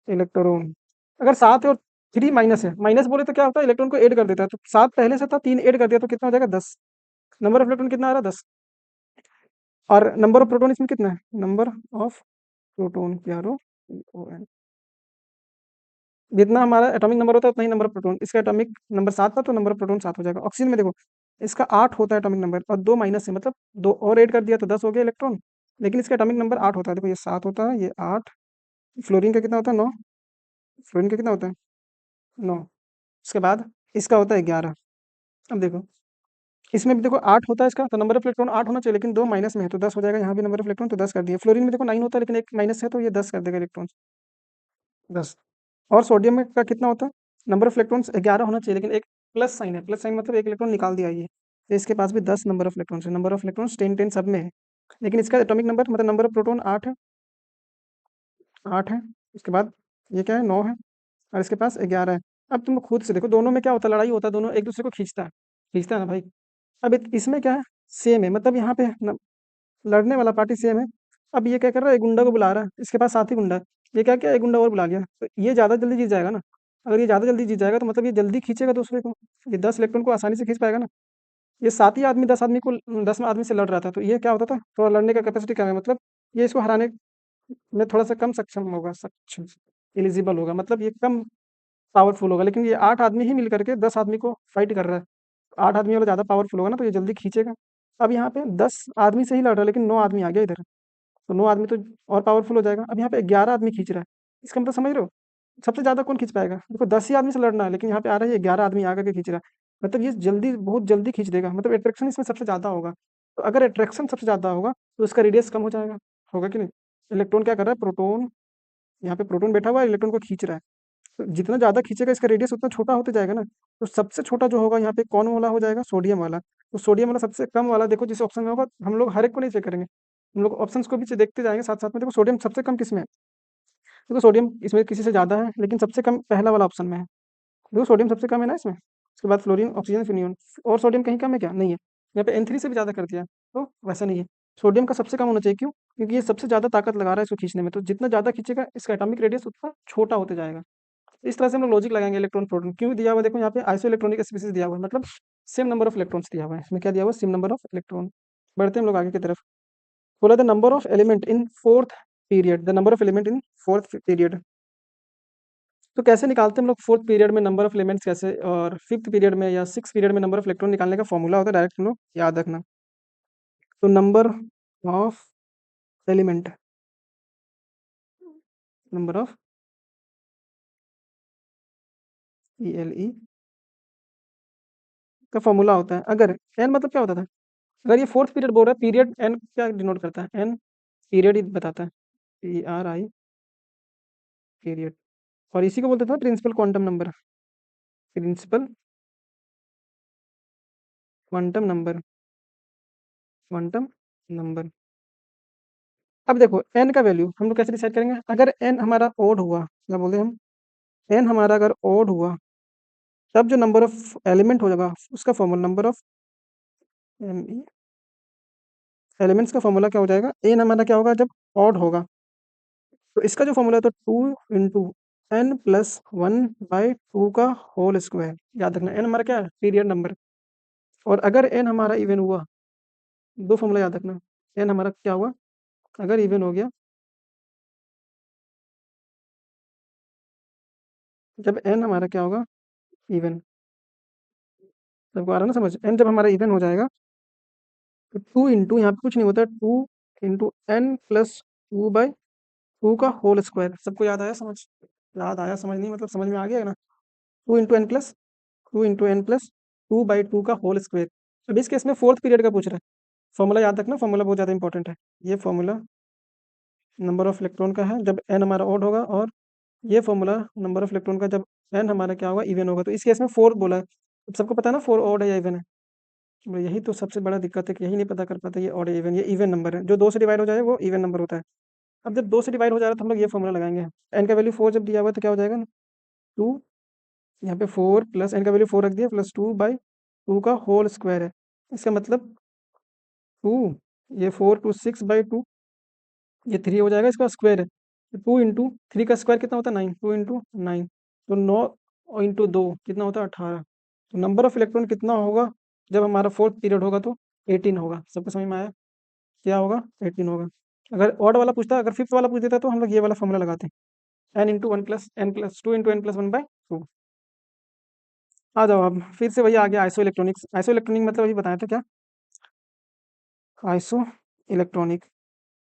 इलेक्ट्रॉन। अगर 7 है और 3 माइनस है, माइनस बोले तो क्या होता है, इलेक्ट्रॉन को ऐड कर देता है। तो 7 पहले से था, 3 ऐड कर दिया तो कितना हो जाएगा? 10। नंबर ऑफ इलेक्ट्रॉन कितना आ रहा है? 10। और नंबर ऑफ प्रोटॉन इसमें कितना है? नंबर ऑफ प्रोटॉन, प्यारो ON। जितना हमारा एटॉमिक नंबर होता है उतना ही नंबर ऑफ प्रोटॉन। इसका एटॉमिक नंबर 7 था तो नंबर ऑफ प्रोटॉन 7 हो जाएगा। ऑक्सीजन में देखो, इसका 8 होता है एटॉमिक नंबर, और 2 माइनस है, मतलब 2 और ऐड कर दिया तो 10 हो गया इलेक्ट्रॉन। लेकिन इसका एटॉमिक नंबर 8 होता है, देखो ये 7 होता है, ये 8। फ्लोरीन का कितना होता है? 9। फ्लोरीन का कितना होता है? 9। उसके बाद इसका होता है 11। अब देखो, इसमें भी देखो 8 होता है इसका, तो नंबर ऑफ इलेक्ट्रॉन 8 होना चाहिए, लेकिन 2 माइनस में है तो 10 हो जाएगा। यहाँ भी नंबर ऑफ इलेक्ट्रॉन तो 10 कर दिए। फ्लोरीन में देखो 9 होता है, लेकिन एक माइनस है तो ये 10 कर देगा इलेक्ट्रॉन, 10। और सोडियम में का कितना होता है? नंबर ऑफ इलेक्ट्रॉन्स 11 होना चाहिए, लेकिन एक प्लस साइन है, प्लस साइन मतलब एक इलेक्ट्रॉन निकाल दिया ये, तो इसके पास भी 10 नंबर ऑफ इलेक्ट्रॉन्स है। नंबर ऑफ इलेक्ट्रॉन्स 10 10 सब में है, लेकिन इसका एटॉमिक नंबर मतलब नंबर ऑफ प्रोटॉन 8 है, 8 है। उसके बाद ये क्या है? 9 है, और इसके पास 11 है। अब तुम खुद से देखो दोनों में क्या होता है, लड़ाई होता है, दोनों एक दूसरे को खींचता है ना भाई। अब इसमें क्या है? सेम है, मतलब यहाँ पे लड़ने वाला पार्टी सेम है। अब ये क्या कर रहा है? एक गुंडा को बुला रहा है, इसके पास साथी गुंडा है। ये क्या किया? एक गुंडा और बुला लिया, तो ये ज़्यादा जल्दी जीत जाएगा ना। अगर ये ज़्यादा जल्दी जीत जाएगा तो मतलब ये जल्दी खींचेगा दूसरे को, ये 10 इलेक्ट्रॉन को आसानी से खींच पाएगा ना। ये 7 ही आदमी 10 आदमी को 10 आदमी से लड़ रहा था, तो ये क्या होता था, थोड़ा लड़ने का कैपेसिटी कम है, मतलब ये इसको हराने में थोड़ा सा कम सक्षम होगा, सक्षम एलिजिबल होगा, मतलब ये कम पावरफुल होगा। लेकिन ये 8 आदमी ही मिल करके 10 आदमी को फाइट कर रहा है, 8 आदमी वाला ज़्यादा पावरफुल होगा ना, तो ये जल्दी खींचेगा। अब यहाँ पे 10 आदमी से ही लड़ रहा है, लेकिन 9 आदमी आ गया इधर, तो 9 आदमी तो और पावरफुल हो जाएगा। अब यहाँ पे 11 आदमी खींच रहा है, इसका मतलब समझ रहे हो? सबसे ज़्यादा कौन खींच पाएगा? देखो 10 ही आदमी से लड़ना है, लेकिन यहाँ पे आ रहा है ये 11 आदमी आकर के खींच रहा है, मतलब ये जल्दी, बहुत जल्दी खींच देगा, मतलब अट्रैक्शन इसमें सबसे ज़्यादा होगा। तो अगर अट्रैक्शन सबसे ज़्यादा होगा तो उसका रेडियस कम हो जाएगा, होगा कि नहीं? इलेक्ट्रॉन क्या कर रहा है? प्रोटॉन, यहाँ पे प्रोटॉन बैठा हुआ है, इलेक्ट्रॉन को खींच रहा है, तो जितना ज़्यादा खींचेगा इसका रेडियस उतना छोटा होते जाएगा ना। तो सबसे छोटा जो होगा यहाँ पे कौन वाला हो जाएगा? सोडियम वाला। तो सोडियम वाला सबसे कम वाला, देखो जिस ऑप्शन में होगा, हम लोग हर एक को नहीं चेक करेंगे, हम लोग ऑप्शंस को भी देखते जाएंगे साथ साथ में। देखो सोडियम सबसे कम किस में है? देखो सोडियम इसमें किसी से ज़्यादा है, लेकिन सबसे कम पहला वाला ऑप्शन में है। देखो सोडियम सबसे कम है ना इसमें, उसके बाद फ्लोरीन, ऑक्सीजन, फिर नियोन। और सोडियम कहीं कम है क्या? नहीं है। यहाँ पे N3 से भी ज़्यादा कर दिया, तो वैसा नहीं है। सोडियम का सबसे कम होना चाहिए, क्यों? क्योंकि ये सबसे ज़्यादा ताकत लगा रहा है इसको खींचने में, तो जितना ज़्यादा खींचेगा इसका एटॉमिक रेडियस उतना छोटा होते जाएगा। इस तरह से हम लोग लॉजिक लगाएंगे इलेक्ट्रॉन प्रोटॉन। क्यों दिया हुआ है? देखो यहाँ पे आइसो इलेक्ट्रॉनिक स्पीसीज दिया हुआ है, मतलब सेम नंबर ऑफ इलेक्ट्रॉन्स दिया हुआ है। इसमें क्या दिया हुआ है? Same number of electron. बढ़ते हैं हम लोग आगे की तरफ। बोला the number of element in fourth period, the number of element in fourth period. तो कैसे निकालते हैं हम लोग फोर्थ पीरियड में नंबर ऑफ एलिमेंट्स कैसे, और फिफ्थ पीरियड में या सिक्स पीरियड में नंबर ऑफ इलेक्ट्रॉन निकालने का फॉर्मूला होता है, डायरेक्ट हम लोग याद रखना। तो number of element, number of ELE का फॉर्मूला होता है, अगर एन मतलब क्या होता था, अगर ये फोर्थ पीरियड बोल रहा है, पीरियड एन क्या डिनोट करता है? एन पीरियड ही बताता है, PRI पीरियड। और इसी को बोलते थे principal quantum number, principal quantum number, quantum number. अब देखो एन का वैल्यू हम लोग कैसे डिसाइड करेंगे? अगर एन हमारा ओड हुआ, क्या बोलते हैं हम, एन हमारा अगर ओड हुआ, तब जो नंबर ऑफ एलिमेंट हो जाएगा उसका फॉर्मूला, नंबर ऑफ एलिमेंट्स का फॉर्मूला क्या हो जाएगा? एन हमारा क्या होगा जब ऑड होगा, तो इसका जो फॉर्मूला है तो 2 × n+1/2 का होल स्क्वायर। याद रखना एन हमारा क्या है? Period number. और अगर एन हमारा इवन हुआ, दो फॉर्मूला याद रखना, एन हमारा क्या हुआ अगर इवन हो गया, जब एन हमारा क्या होगा? इवन। सबको आ रहा है ना समझ? एन जब हमारा इवन हो जाएगा तो 2 × यहाँ पे कुछ नहीं होता, 2 × n+2/2 का होल स्क्वायर। सबको याद आया समझ? याद आया समझ नहीं मतलब समझ में आ गया ना? 2 × n+2 का होल स्क्वायर। अब इस केस में फोर्थ पीरियड का पूछ रहा है, फॉर्मूला याद रखना, फॉर्मूला बहुत ज़्यादा इंपॉर्टेंट है। ये फॉर्मूला नंबर ऑफ इलेक्ट्रॉन का है जब एन हमारा ओड होगा, और ये फॉर्मूला नंबर ऑफ इलेक्ट्रॉन का जब एन हमारा क्या होगा? इवन होगा। तो इस केस में फोर बोला है, अब सबको पता है ना फोर ओड है या इवन है? तो यही तो सबसे बड़ा दिक्कत है कि यही नहीं पता कर पाते ये ऑड है इवन। ये इवन नंबर है, जो दो से डिवाइड हो जाए वो इवन नंबर होता है। अब जब दो से डिवाइड हो जा रहा है तो हम लोग ये फॉर्मूला लगाएंगे, एन का वैल्यू 4 जब दिया हुआ है तो क्या हो जाएगा? 2, यहाँ पे 4 प्लस एन का वैल्यू 4 रख दिया, प्लस 2/2 का होल स्क्वायर है। इसका मतलब 2, ये 4 × 6/2, ये 3 हो जाएगा, इसका स्क्वायर है। 2 × 3 का स्क्वायर कितना होता है? 9, 2 × 9, तो 9 × 2 कितना होता है? 18। तो नंबर ऑफ इलेक्ट्रॉन कितना होगा जब हमारा फोर्थ पीरियड होगा? तो 18 होगा। सबको समझ में आया? क्या होगा? 18 होगा। अगर ऑड वाला पूछता, अगर फिफ्थ वाला पूछ देता तो हम लोग ये वाला फॉर्मूला लगाते हैं, n × 1 + n+2 × n+1/2। आ जाओ अब फिर से वही आ गया, आइसो इलेक्ट्रॉनिक्स। आइसो इलेक्ट्रॉनिक मतलब वही बताया था क्या? Iso electronic,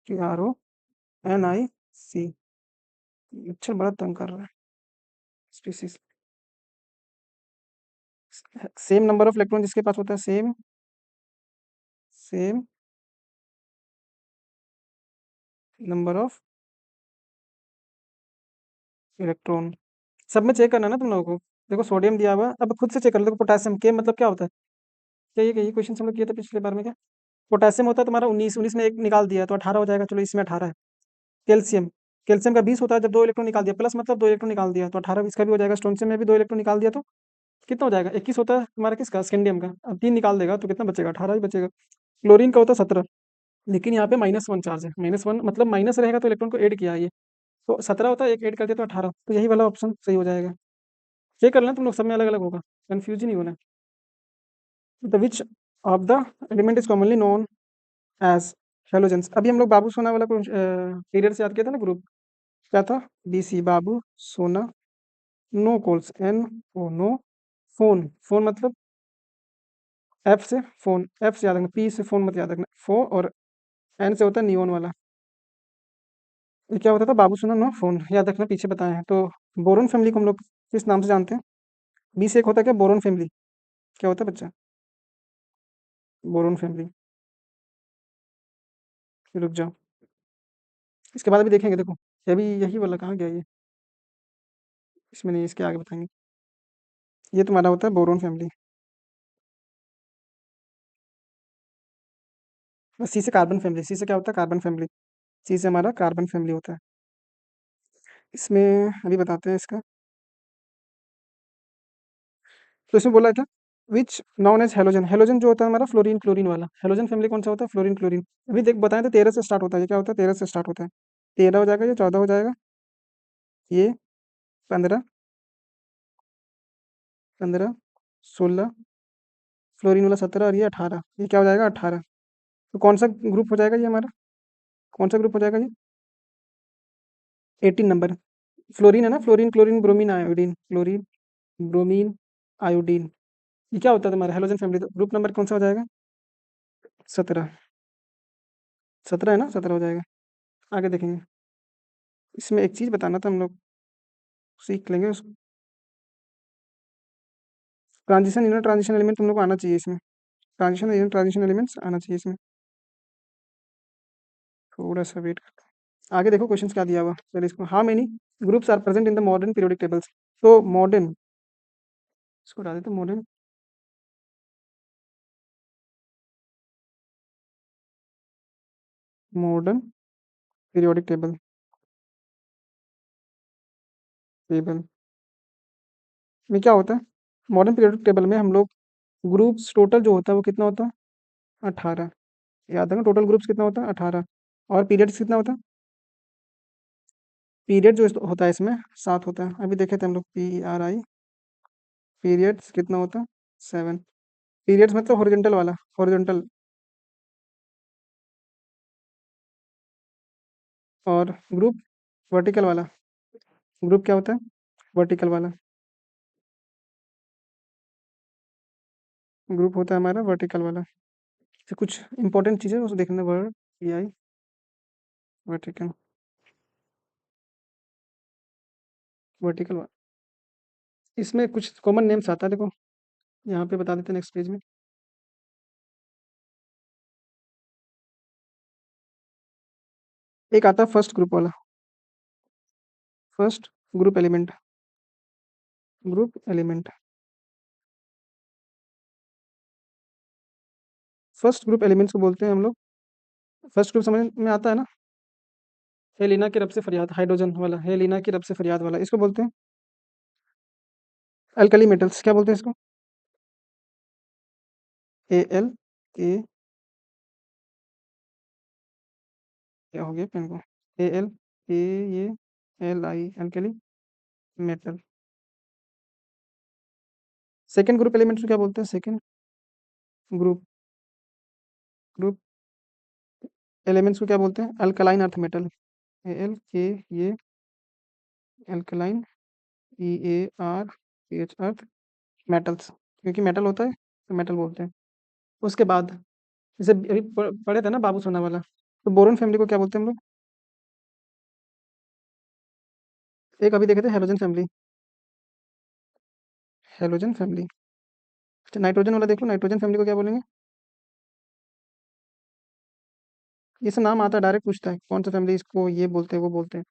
KRONIC। अच्छा बड़ा तंग कर रहा है। Species, same number of electron जिसके पास होता है, same same number of electron. सब में चेक करना है ना तुम लोगों को। देखो सोडियम दिया हुआ है, अब खुद से चेक कर लो। देखो पोटेशियम के मतलब क्या होता है, क्या ये क्वेश्चन हम लोग किए थे पिछले बार में क्या? पोटेशियम होता है तुम्हारा 19, 19 में एक निकाल दिया तो 18 हो जाएगा, चलो इसमें 18 है। कैल्शियम, कैल्शियम का 20 होता है, जब 2 इलेक्ट्रॉन निकाल दिया, प्लस मतलब 2 इलेक्ट्रॉन निकाल दिया तो 18 इसका भी हो जाएगा। स्ट्रोंशियम में भी 2 इलेक्ट्रॉन निकाल दिया तो कितना हो जाएगा? 21 होता है तुम्हारा किसका? स्कैंडियम का। अब 3 निकाल देगा तो कितना बचेगा? 18 ही बचेगा। क्लोरीन का होता है 17, लेकिन यहाँ पे -1 चार्ज है। -1 मतलब माइनस रहेगा तो इलेक्ट्रॉन को ऐड किया है ये, तो 17 होता है, एक ऐड कर दिया तो 18, तो यही वाला ऑप्शन सही हो जाएगा। ये कर लेना तुम लोग, सब में अलग अलग होगा, कंफ्यूज ही नहीं होना। The which of the element is commonly known as halogens. अभी हम लोग बाबू सोना वाला पीरियड से याद किया था ना ग्रुप, क्या था? BC बाबू सोना, no coals NO, phone, phone मतलब F से फोन, F से याद रखना, P से फोन मत याद रखना, फो, और N से होता है नियोन वाला। ये क्या होता था? बाबू सोना नो फोन, याद रखना, पीछे बताए हैं। तो बोरोन फैमिली को हम लोग किस नाम से जानते हैं? बी से एक होता है क्या? Boron family. क्या होता है बच्चा? Boron family. रुक जाओ, इसके बाद भी देखेंगे। देखो ये भी यही वाला कहाँ गया ये, इसमें नहीं, इसके आगे बताएंगे। ये तुम्हारा होता है बोरोन फैमिली। सी से कार्बन फैमिली, सी से क्या होता है? Carbon family. सी से हमारा कार्बन फैमिली होता है। इसमें अभी बताते हैं इसका। तो इसमें बोला है क्या? Which known as halogen, halogen जो होता है हमारा फ्लोरीन क्लोरीन वाला। हेलोजन फैमिली कौन सा होता है? Fluorine chlorine. अभी देख बताएं तो 13 से स्टार्ट होता है। ये क्या होता है? 13 से स्टार्ट होता है। 13 हो जाएगा, ये 14 हो जाएगा, ये 15, 15, 16, फ्लोरीन वाला 17, और ये 18। ये क्या हो जाएगा? 18। तो कौन सा ग्रुप हो जाएगा ये हमारा? कौन सा ग्रुप हो जाएगा ये? 18 नंबर। फ्लोरीन है ना, fluorine chlorine bromine iodine, fluorine bromine iodine. ये क्या होता है तुम्हारा? Halogen family. तो ग्रुप नंबर कौन सा हो जाएगा? 17। 17 है ना, 17 हो जाएगा। आगे देखेंगे। इसमें एक चीज बताना था हम लोग, सीख लेंगे उसको। ट्रांजिशन यूनिट ट्रांजिशन एलिमेंट तुम लोग को आना चाहिए इसमें। ट्रांजिशन यूनिट ट्रांजिशन एलिमेंट्स आना चाहिए इसमें। थोड़ा सा वेट करते हैं। आगे देखो क्वेश्चंस क्या दिया हुआ, पहले इसको। How many groups are present in the modern periodic tables. तो मॉडर्न, इसको डाल देते modern. Modern periodic table, table में क्या होता है? मॉडर्न पीरियोडिक टेबल में हम लोग ग्रुप्स टोटल जो होता है वो कितना होता है? 18। याद रखना, टोटल ग्रुप्स कितना होता है? 18। और पीरियड्स कितना होता है? पीरियड जो होता है इसमें 7 होता है। अभी देखे थे हम लोग, PRI, पीरियड्स कितना होता है? 7। पीरियड्स मतलब हॉरिजॉन्टल वाला, हॉरिजॉन्टल। और ग्रुप वर्टिकल वाला। ग्रुप क्या होता है? वर्टिकल वाला। ग्रुप होता है हमारा वर्टिकल वाला। तो कुछ इंपॉर्टेंट चीज़ें उसको देखना, वर्ड PI वर्टिकल, वर्टिकल वाला। इसमें कुछ कॉमन नेम्स आता है, देखो यहाँ पे बता देते हैं नेक्स्ट पेज में। एक आता है फर्स्ट ग्रुप वाला, first group element, group element. First group elements को बोलते हैं हम लोग। फर्स्ट ग्रुप समझ में आता है ना? हेलिना की रब से फरियाद, हाइड्रोजन वाला, हेलिना की रब से फरियाद वाला, इसको बोलते हैं अल्कली मेटल्स। क्या बोलते हैं इसको? AL, क्या हो गया पेन को? ALKALI, alkali metal. Second group elements को क्या बोलते हैं? सेकेंड ग्रुप, ग्रुप एलिमेंट्स को क्या बोलते हैं? Alkaline earth metal. AL, ये अल्कलाइन, EARTH अर्थ मेटल्स, क्योंकि मेटल होता है तो मेटल बोलते हैं। उसके बाद जैसे अभी पढ़े थे ना बाबू सोना वाला, तो बोरोन फैमिली को क्या बोलते हैं हम लोग? एक अभी देखे थे हेलोजन फैमिली। Halogen family. अच्छा नाइट्रोजन वाला देख लो, नाइट्रोजन फैमिली को क्या बोलेंगे? ये सब नाम आता है, डायरेक्ट पूछता है कौन सा फैमिली, इसको ये बोलते हैं वो बोलते हैं।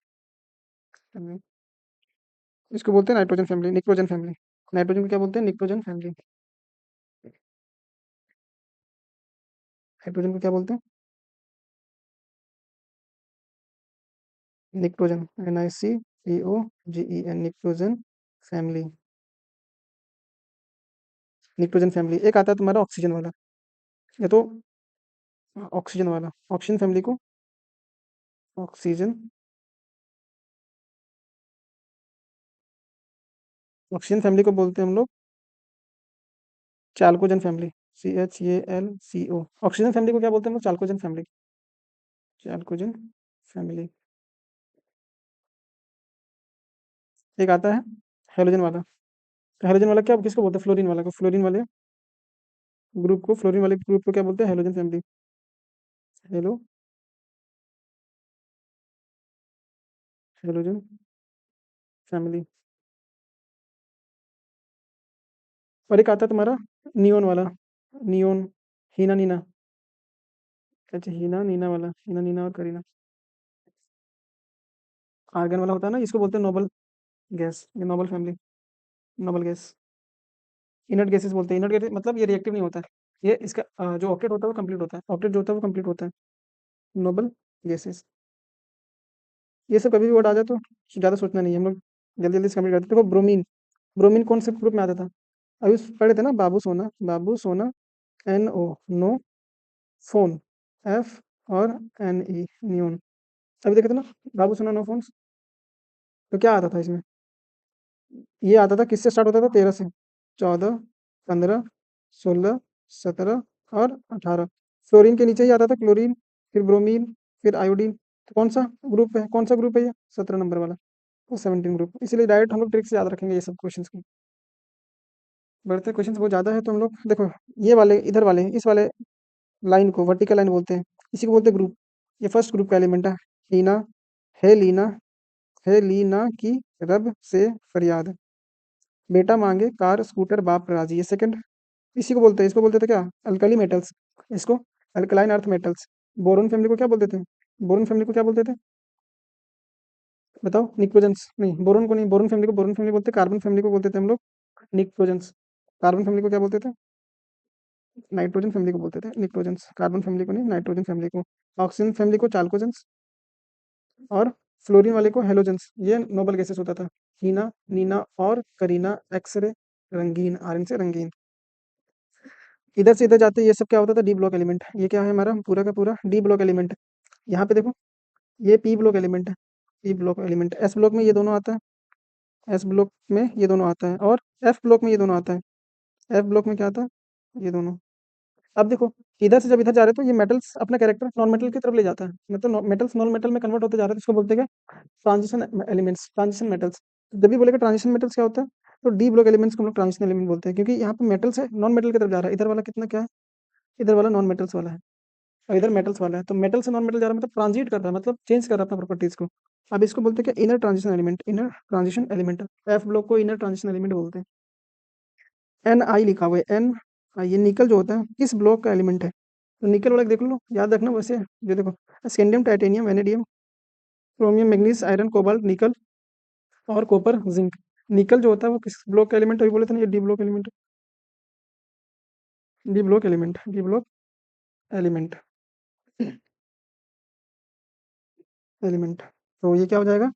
फैमिली। इसको बोलते हैं नाइट्रोजन फैमिली, निक्लोजन फैमिली। नाइट्रोजन को क्या बोलते हैं? निक्लोजन फैमिली। हाइड्रोजन को क्या बोलते हैं? निक्लोजन, NiCPO, निक्लोजन फैमिली। निक्लोजन फैमिली। एक आता है तुम्हारा ऑक्सीजन वाला, या तो ऑक्सीजन वाला, ऑक्सीजन फैमिली को ऑक्सीजन, ऑक्सीजन फैमिली को बोलते हैं हम लोग चाल्कोजन फैमिली। CHALCO। ऑक्सीजन फैमिली को क्या बोलते हैं हम लोग? चाल्कोजन फैमिली। चाल्कोजन फैमिली। एक आता है हेलोजन वाला। तो हेलोजन वाला क्या, किसको बोलते हैं? फ्लोरीन वाला को, फ्लोरीन वाले ग्रुप को, फ्लोरीन वाले ग्रुप को क्या बोलते हैं? Halogen family. Hello, halogen family. और एक आता है तुम्हारा नियोन वाला, नियोन, हीना नीना। अच्छा हीना नीना वाला, हीना नीना और करीना। आर्गन वाला होता है ना, इसको बोलते हैं नोबल गैस, ये Nobel family, noble gas. Inert gases बोलते हैं, इनर्ट गैसेस मतलब ये रिएक्टिव नहीं होता है, ये इसका जो ऑक्टेट होता है वो कंप्लीट होता है, ऑक्टेट जो होता है वो कंप्लीट होता है। Noble gases. ये सब कभी भी वर्ड आ जाए तो ज़्यादा सोचना नहीं है, हम लोग जल्दी जल्दी से कंप्लीट करते हैं। देखो ब्रोमीन, ब्रोमीन कौन से ग्रुप में आता था? अभी पढ़े थे ना, बाबू सोना, बाबू सोना, NO, नो, फोन, F, और NE, नियोन। अभी देखे थे ना, बाबू सोना नो फोन। तो क्या आता था इसमें? ये आता था, किससे स्टार्ट होता था? 13 से, 14, 15, 16, 17 और 18। फ्लोरीन के नीचे ही आता था क्लोरीन, फिर ब्रोमीन, फिर आयोडीन। तो कौन सा ग्रुप है, कौन सा ग्रुप है ये? 17 नंबर वाला, तो 17 ग्रुप। इसीलिए डायरेक्ट हम लोग ट्रिक से याद रखेंगे ये सब क्वेश्चंस को। बढ़ते क्वेश्चंस बहुत ज़्यादा है, तो हम लोग देखो ये वाले, इधर वाले, इस वाले लाइन को वर्टिकल लाइन बोलते हैं, इसी को बोलते हैं ग्रुप। ये फर्स्ट ग्रुप का एलिमेंट है। लीना, है लीना, है लीना की रब से फरियाद, बेटा मांगे कार स्कूटर बाप राजी, ये सेकंड। इसी को बोलते हैं, इसको बोलते थे क्या? Alkali metals. इसको alkaline earth metals. Boron family को क्या बोलते थे? बोरोन फैमिली को क्या बोलते थे? बताओ। निक्लोजेंस नहीं, बोरोन को नहीं, बोरोन फैमिली को बोरोन फैमिली बोलते, कार्बन फैमिली को बोलते थे हम लोग निक्लोजेंस। कार्बन फैमिली को क्या बोलते थे? नाइट्रोजन फैमिली को बोलते थे निक्लोजेंस। कार्बन फैमिली को नहीं, नाइट्रोजन फैमिली को। ऑक्सीजन फैमिली को चाल्कोजेंस, और फ्लोरीन वाले को हेलोजेंस। ये नोबल गैसेस होता था। हीना, नीना और करीना, एक्सरे, रंगीन, आर्यन से रंगीन। इधर से इधर जाते ये सब क्या होता था? D block element. ये क्या है हमारा? पूरा का पूरा डी ब्लॉक एलिमेंट। यहाँ पे देखो, ये पी ब्लॉक एलिमेंट है, P block element. S block में ये दोनों आता है, एस ब्लॉक में ये दोनों आता है, और एफ ब्लॉक में ये दोनों आता है। एफ ब्लॉक में क्या आता है? ये दोनों। अब देखो, इधर से जब इधर जा रहे हैं तो ये मेटल्स अपना कैरेक्टर नॉन मेटल की तरफ ले जाता है, मतलब मेटल्स नॉन मेटल में कन्वर्ट होते जा रहे हैं, तो इसको बोलते हैं क्या? Transition elements, transition metals. जब भी बोलेगा ट्रांजिशन मेटल्स क्या होता है, तो डी ब्लॉक एलिमेंट्स को हम लोग ट्रांजिशन एलिमेंट बोलते हैं, क्योंकि यहाँ पे मेटल्स है, नॉन मेटल की तरफ जा रहा है। इधर वाला कितना क्या है? इधर वाला नॉन मेटल्स वाला है, और इधर मेटल्स वाला है। तो मेटल से नॉन मेटल जा रहा है, मतलब ट्रांजिट कर रहा है, मतलब चेंज कर रहा है अपना प्रॉपर्टीज को। अब इसको बोलते हैं क्या? Inner transition element, inner transition element. F block को इनर ट्रांजिशन एलिमेंट बोलते हैं। NI लिखा हुआ है, ये निकल जो होता है किस ब्लॉक का एलिमेंट है? तो निकल वाला देख लो, याद रखना वैसे। जो देखो, scandium, titanium, vanadium, chromium, manganese, iron, cobalt, निकल और कॉपर, जिंक। निकल जो होता है वो किस ब्लॉक का एलिमेंट है? वही बोले थे ना, ये D block element, D block element, D block element, element. तो ये क्या हो जाएगा?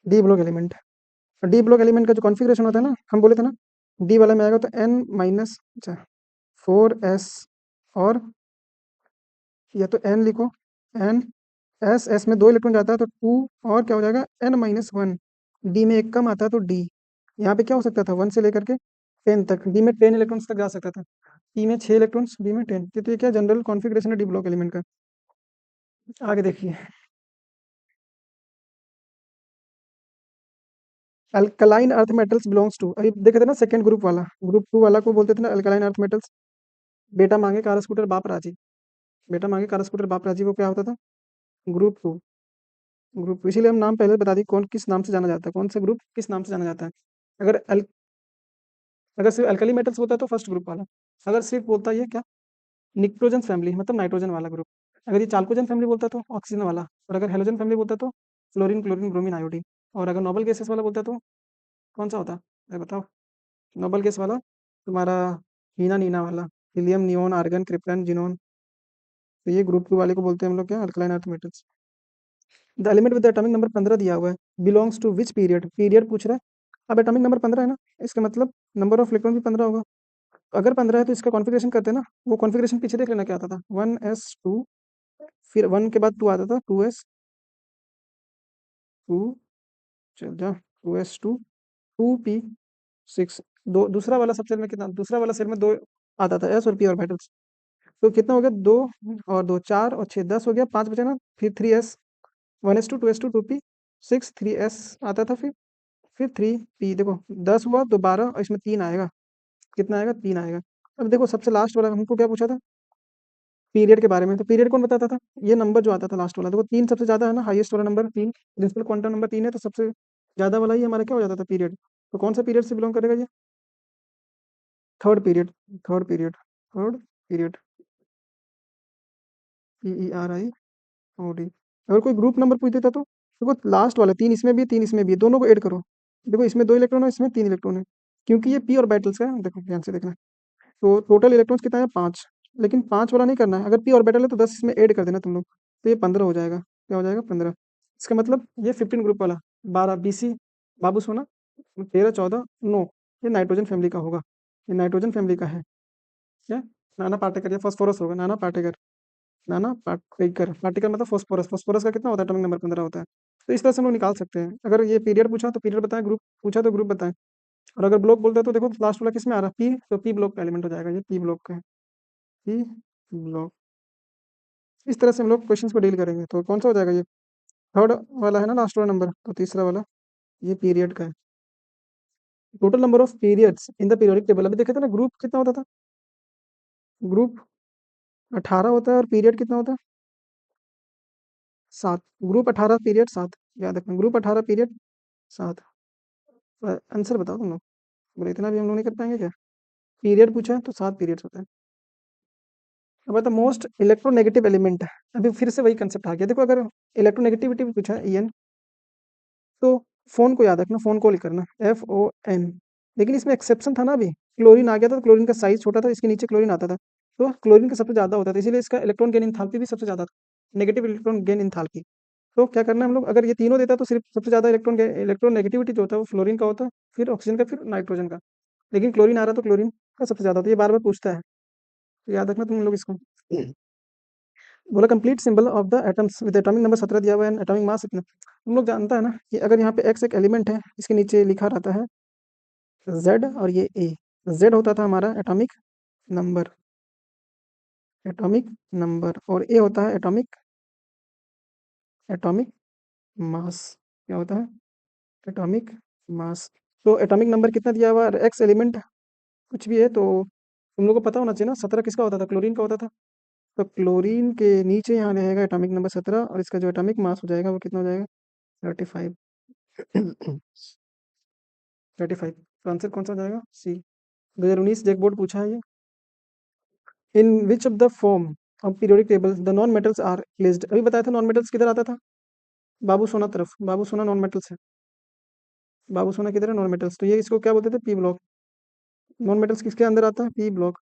D block element. D block element का जो कॉन्फ़िगरेशन होता है ना, हम बोले थे ना, डी वाला में आएगा तो N माइनस, अच्छा 4s, और या तो N लिखो, N, S में 2 इलेक्ट्रॉन जाता है तो 2, और क्या हो जाएगा? N-1। डी में एक कम आता है तो डी। यहाँ पे क्या हो सकता था? 1 से लेकर के 10 तक, डी में 10 इलेक्ट्रॉन्स तक जा सकता था। ई में 6 इलेक्ट्रॉन्स, डी में 10। तो ये क्या जनरल कॉन्फ़िगरेशन है डी ब्लॉक एलिमेंट का। आगे देखिए, alkaline earth metals belongs to, अभी देखे थे ना सेकंड ग्रुप वाला, ग्रुप 2 वाला को बोलते थे ना अल्कलाइन अर्थ मेटल्स। बेटा मांगे कार स्कूटर बाप राजी, बेटा मांगे कार स्कूटर बाप राजी, वो क्या होता था? ग्रुप 2। ग्रुप 2, इसीलिए हम नाम पहले बता दी कौन किस नाम से जाना जाता है, कौन सा ग्रुप किस नाम से जाना जाता है। अगर अगर सिर्फ अल्कली मेटल्स बोलता है तो फर्स्ट ग्रुप वाला, अगर सिर्फ बोलता है ये क्या, निट्रोजन फैमिली मतलब नाइट्रोजन वाला ग्रुप, अगर ये चाल्कोजन फैमिली बोलता है तो ऑक्सीजन वाला, और अगर हेलोजन फैमिली बोलता है तो फ्लोरीन क्लोरीन ब्रोमीन आयोडीन, और अगर नोबल गैसेस वाला बोलता है तो कौन सा होता है, ये बताओ। नोबल गैस वाला तुम्हारा हीना नीना वाला, helium neon argon krypton xenon. तो ये ग्रुप टू वाले को बोलते हैं हम लोग क्या, alkaline earth metals. The element with atomic number 15 दिया हुआ है, belongs to which period, period पूछ रहा है। अब एटॉमिक नंबर 15 है ना, इसका मतलब नंबर ऑफ इलेक्ट्रॉन भी 15 होगा। अगर 15 है तो इसका कॉन्फ़िगरेशन करते हैं ना, वो कॉन्फ़िगरेशन पीछे देख लेना क्या आता था, 1s2, फिर 1 के बाद 2 आता था, 2s2, चल जा, 2s2, 2p6, दो दूसरा वाला सब सेल में कितना, दूसरा वाला सेल में 2 आता था, एस और पी ऑर्बिटल्स। तो कितना हो गया, 2 और 2 4 और 6 10 हो गया, 5 बचा ना, फिर 3s, 1s2 2s2 2p6 3s आता था, फिर 3p, देखो 10 हुआ तो 12 और इसमें 3 आएगा, कितना आएगा, 3 आएगा। अब देखो सबसे लास्ट वाला हमको क्या पूछा था, पीरियड के बारे में, तो पीरियड कौन बताता था, ये नंबर जो आता था लास्ट वाला, देखो 3 सबसे ज्यादा है ना, हाईएस्ट वाला नंबर 3, प्रिंसिपल क्वांटम नंबर 3 है, तो सबसे ज्यादा वाला ही हमारा क्या हो जाता था, पीरियड। तो कौन सा पीरियड से बिलोंग करेगा ये, third period, third period, third period, PERIOD। अगर कोई ग्रुप नंबर पूछ देता तो देखो लास्ट वाला 3 इसमें भी है 3 इसमें भी है, दोनों को ऐड करो, देखो इसमें 2 इलेक्ट्रॉन है, इसमें 3 इलेक्ट्रॉन है, क्योंकि ये पी और बैटल्स का है, देखो ध्यान से देखना। तो टोटल इलेक्ट्रॉन्स कितना है, 5, लेकिन 5 वाला नहीं करना है, अगर पी ऑर्बिटल है तो 10 इसमें ऐड कर देना तुम लोग, तो ये 15 हो जाएगा, क्या हो जाएगा, 15। इसका मतलब ये 15 ग्रुप वाला, 12 BC बाबू सोना, 13 14 9, ये नाइट्रोजन फैमिली का होगा, ये नाइट्रोजन फैमिली का है क्या, नाना पार्टिकल, या फॉस्फोरस होगा, नाना पार्टिकल, नाना पार्टिकल, पार्टिकल मतलब फॉस्फोरस, फॉस्फोरस का कितना होता है, एटॉमिक नंबर 15 होता है। तो इस तरह से हम लोग निकाल सकते हैं, अगर ये पीरियड पूछा तो पीरियड बताएं, ग्रुप पूछा तो ग्रुप बताएं, और अगर ब्लॉक बोलता है तो देखो लास्ट वाला किस में आ रहा है, पी, तो पी ब्लॉक का एलिमेंट हो जाएगा, ये पी ब्लॉक का है, पी ब्लॉक। इस तरह से हम लोग क्वेश्चंस को डील करेंगे, तो कौन सा हो जाएगा ये, थर्ड वाला है ना लास्ट वाला नंबर, तो तीसरा वाला ये पीरियड का है। Total number of periods in the periodic table, अभी देखे थे ना, ग्रुप कितना होता था, ग्रुप 18 होता है, और पीरियड कितना होता है, 7, ग्रुप 18 पीरियड 7, याद रखना, ग्रुप 18 पीरियड 7। आंसर बताओ तुम लोग, बोले इतना भी हम लोग नहीं कर पाएंगे क्या, पीरियड पूछा है तो 7 पीरियड्स होता है। अब द मोस्ट इलेक्ट्रोनेगेटिव एलिमेंट है, अभी फिर से वही कंसेप्ट आ गया, देखो अगर इलेक्ट्रोनेगेटिविटी पूछा है, EN, तो फोन को याद रखना, फोन को लिख करना, FON। लेकिन इसमें एक्सेप्शन था ना, अभी क्लोरीन आ गया था, तो क्लोरीन का साइज छोटा था, इसके नीचे क्लोरीन आता था, तो क्लोरीन का सबसे ज्यादा होता था, इसीलिए इसका इलेक्ट्रॉन गेन इंथैल्पी भी सबसे ज्यादा था, नेगेटिव इलेक्ट्रॉन गेन इंथैल्पी। तो क्या करना है हम लोग, अगर ये तीनों देता तो सिर्फ सबसे ज्यादा इलेक्ट्रॉन नेगेटिविटी जो होता है वो फ्लोरीन का होता है, फिर ऑक्सीजन का, फिर नाइट्रोजन का, लेकिन क्लोरीन आ रहा तो क्लोरीन का सबसे ज्यादा, तो ये बार बार पूछता है, तो याद रखना तुम लोग इसको। बोला complete symbol of the atoms with atomic number 17 दिया हुआ है, एटॉमिक मास इतना, हम लोग जानता है ना कि अगर यहाँ पे एक्स एक एलिमेंट है, इसके नीचे लिखा रहता है जेड, और ये ए, जेड होता था हमारा नंबर एटॉमिक नंबर, और ए होता है एटॉमिक मास, क्या होता है, एटॉमिक मास। तो एटॉमिक नंबर कितना दिया हुआ है, एक्स एलिमेंट कुछ भी है तो तुम लोग को पता होना चाहिए ना, 17 किसका होता था, क्लोरीन का होता था, तो क्लोरीन के नीचे यहाँ रहेगा एटॉमिक नंबर 17, और इसका जो एटॉमिक मास हो जाएगा वो कितना हो जाएगा, 35। 35, तो आंसर कौन सा हो जाएगा, सी। 2019 जैक बोर्ड पूछा है ये, in which of the form of periodic table the non metals are placed, अभी बताया था नॉन मेटल्स किधर आता था, बाबू सोना तरफ, बाबू सोना नॉन मेटल्स है, बाबू सोना किधर है, नॉन मेटल्स, तो ये इसको क्या बोलते थे, पी ब्लॉक। नॉन मेटल्स किसके अंदर आता है, पी ब्लॉक।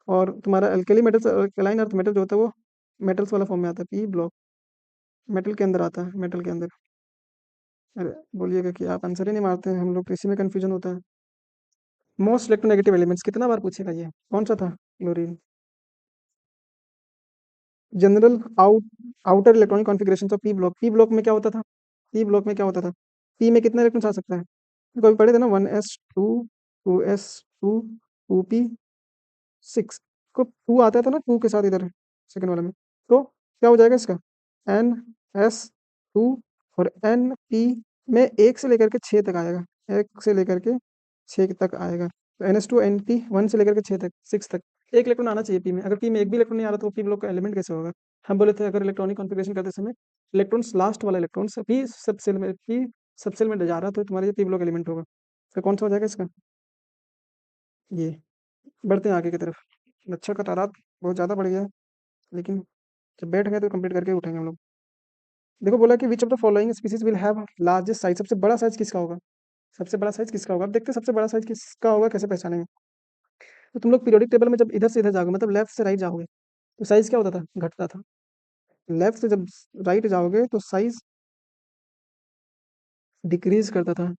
और तुम्हारा alkali metals, alkaline earth metal जो होता है वो मेटल्स वाला फॉर्म में आता है, पी ब्लॉक, मेटल के अंदर आता है, मेटल के अंदर। अरे बोलिएगा कि आप आंसर ही नहीं मारते हैं, हम लोग तो इसी में कंफ्यूजन होता है। मोस्ट इलेक्ट्रोनेगेटिव एलिमेंट्स कितना बार पूछेगा ये, कौन सा था, chlorine. General outer electronic configuration of P block, P block में क्या होता था, पी ब्लॉक में क्या होता था, पी में कितना इलेक्ट्रॉन आ सकता है, कभी पढ़े थे ना, 1s2 2s2 2p6, को 2 आता था ना, 2 के साथ इधर सेकंड वाले में, तो क्या हो जाएगा इसका, NS2, और NP में 1 से लेकर के 6 तक आएगा, 1 से लेकर के 6 तक आएगा, तो NS2 NP 1 से लेकर के 6 तक, 6 तक, एक इलेक्ट्रॉन आना चाहिए पी में, अगर पी में एक भी इलेक्ट्रॉन नहीं आ रहा तो पी ब्लॉक का एलिमेंट कैसे होगा। हम बोले थे अगर इलेक्ट्रॉनिक कॉन्फ़िगरेशन करते समय इलेक्ट्रॉन्स लास्ट वाला इलेक्ट्रॉन पी सब सेल में जा रहा है तो तुम्हारा ये पी ब्लॉक एलिमेंट होगा। तो कौन सा हो जाएगा इसका? ये। बढ़ते हैं आगे की तरफ। मच्छर का तादाद बहुत ज़्यादा बढ़ गया है, लेकिन जब बैठ गए तो कंप्लीट करके ही उठेंगे हम लोग। देखो बोला कि विच of the following species will have largest size, सबसे बड़ा साइज किसका होगा? सबसे बड़ा साइज किसका होगा? अब देखते हैं सबसे बड़ा साइज किसका होगा, कैसे पहचानेंगे। तो तुम लोग पीरियोडिक टेबल में जब इधर से इधर जाओगे, मतलब लेफ्ट से राइट जाओगे, तो साइज क्या होता था? घटता था। लेफ्ट से जब राइट जाओगे तो साइज डिक्रीज करता था।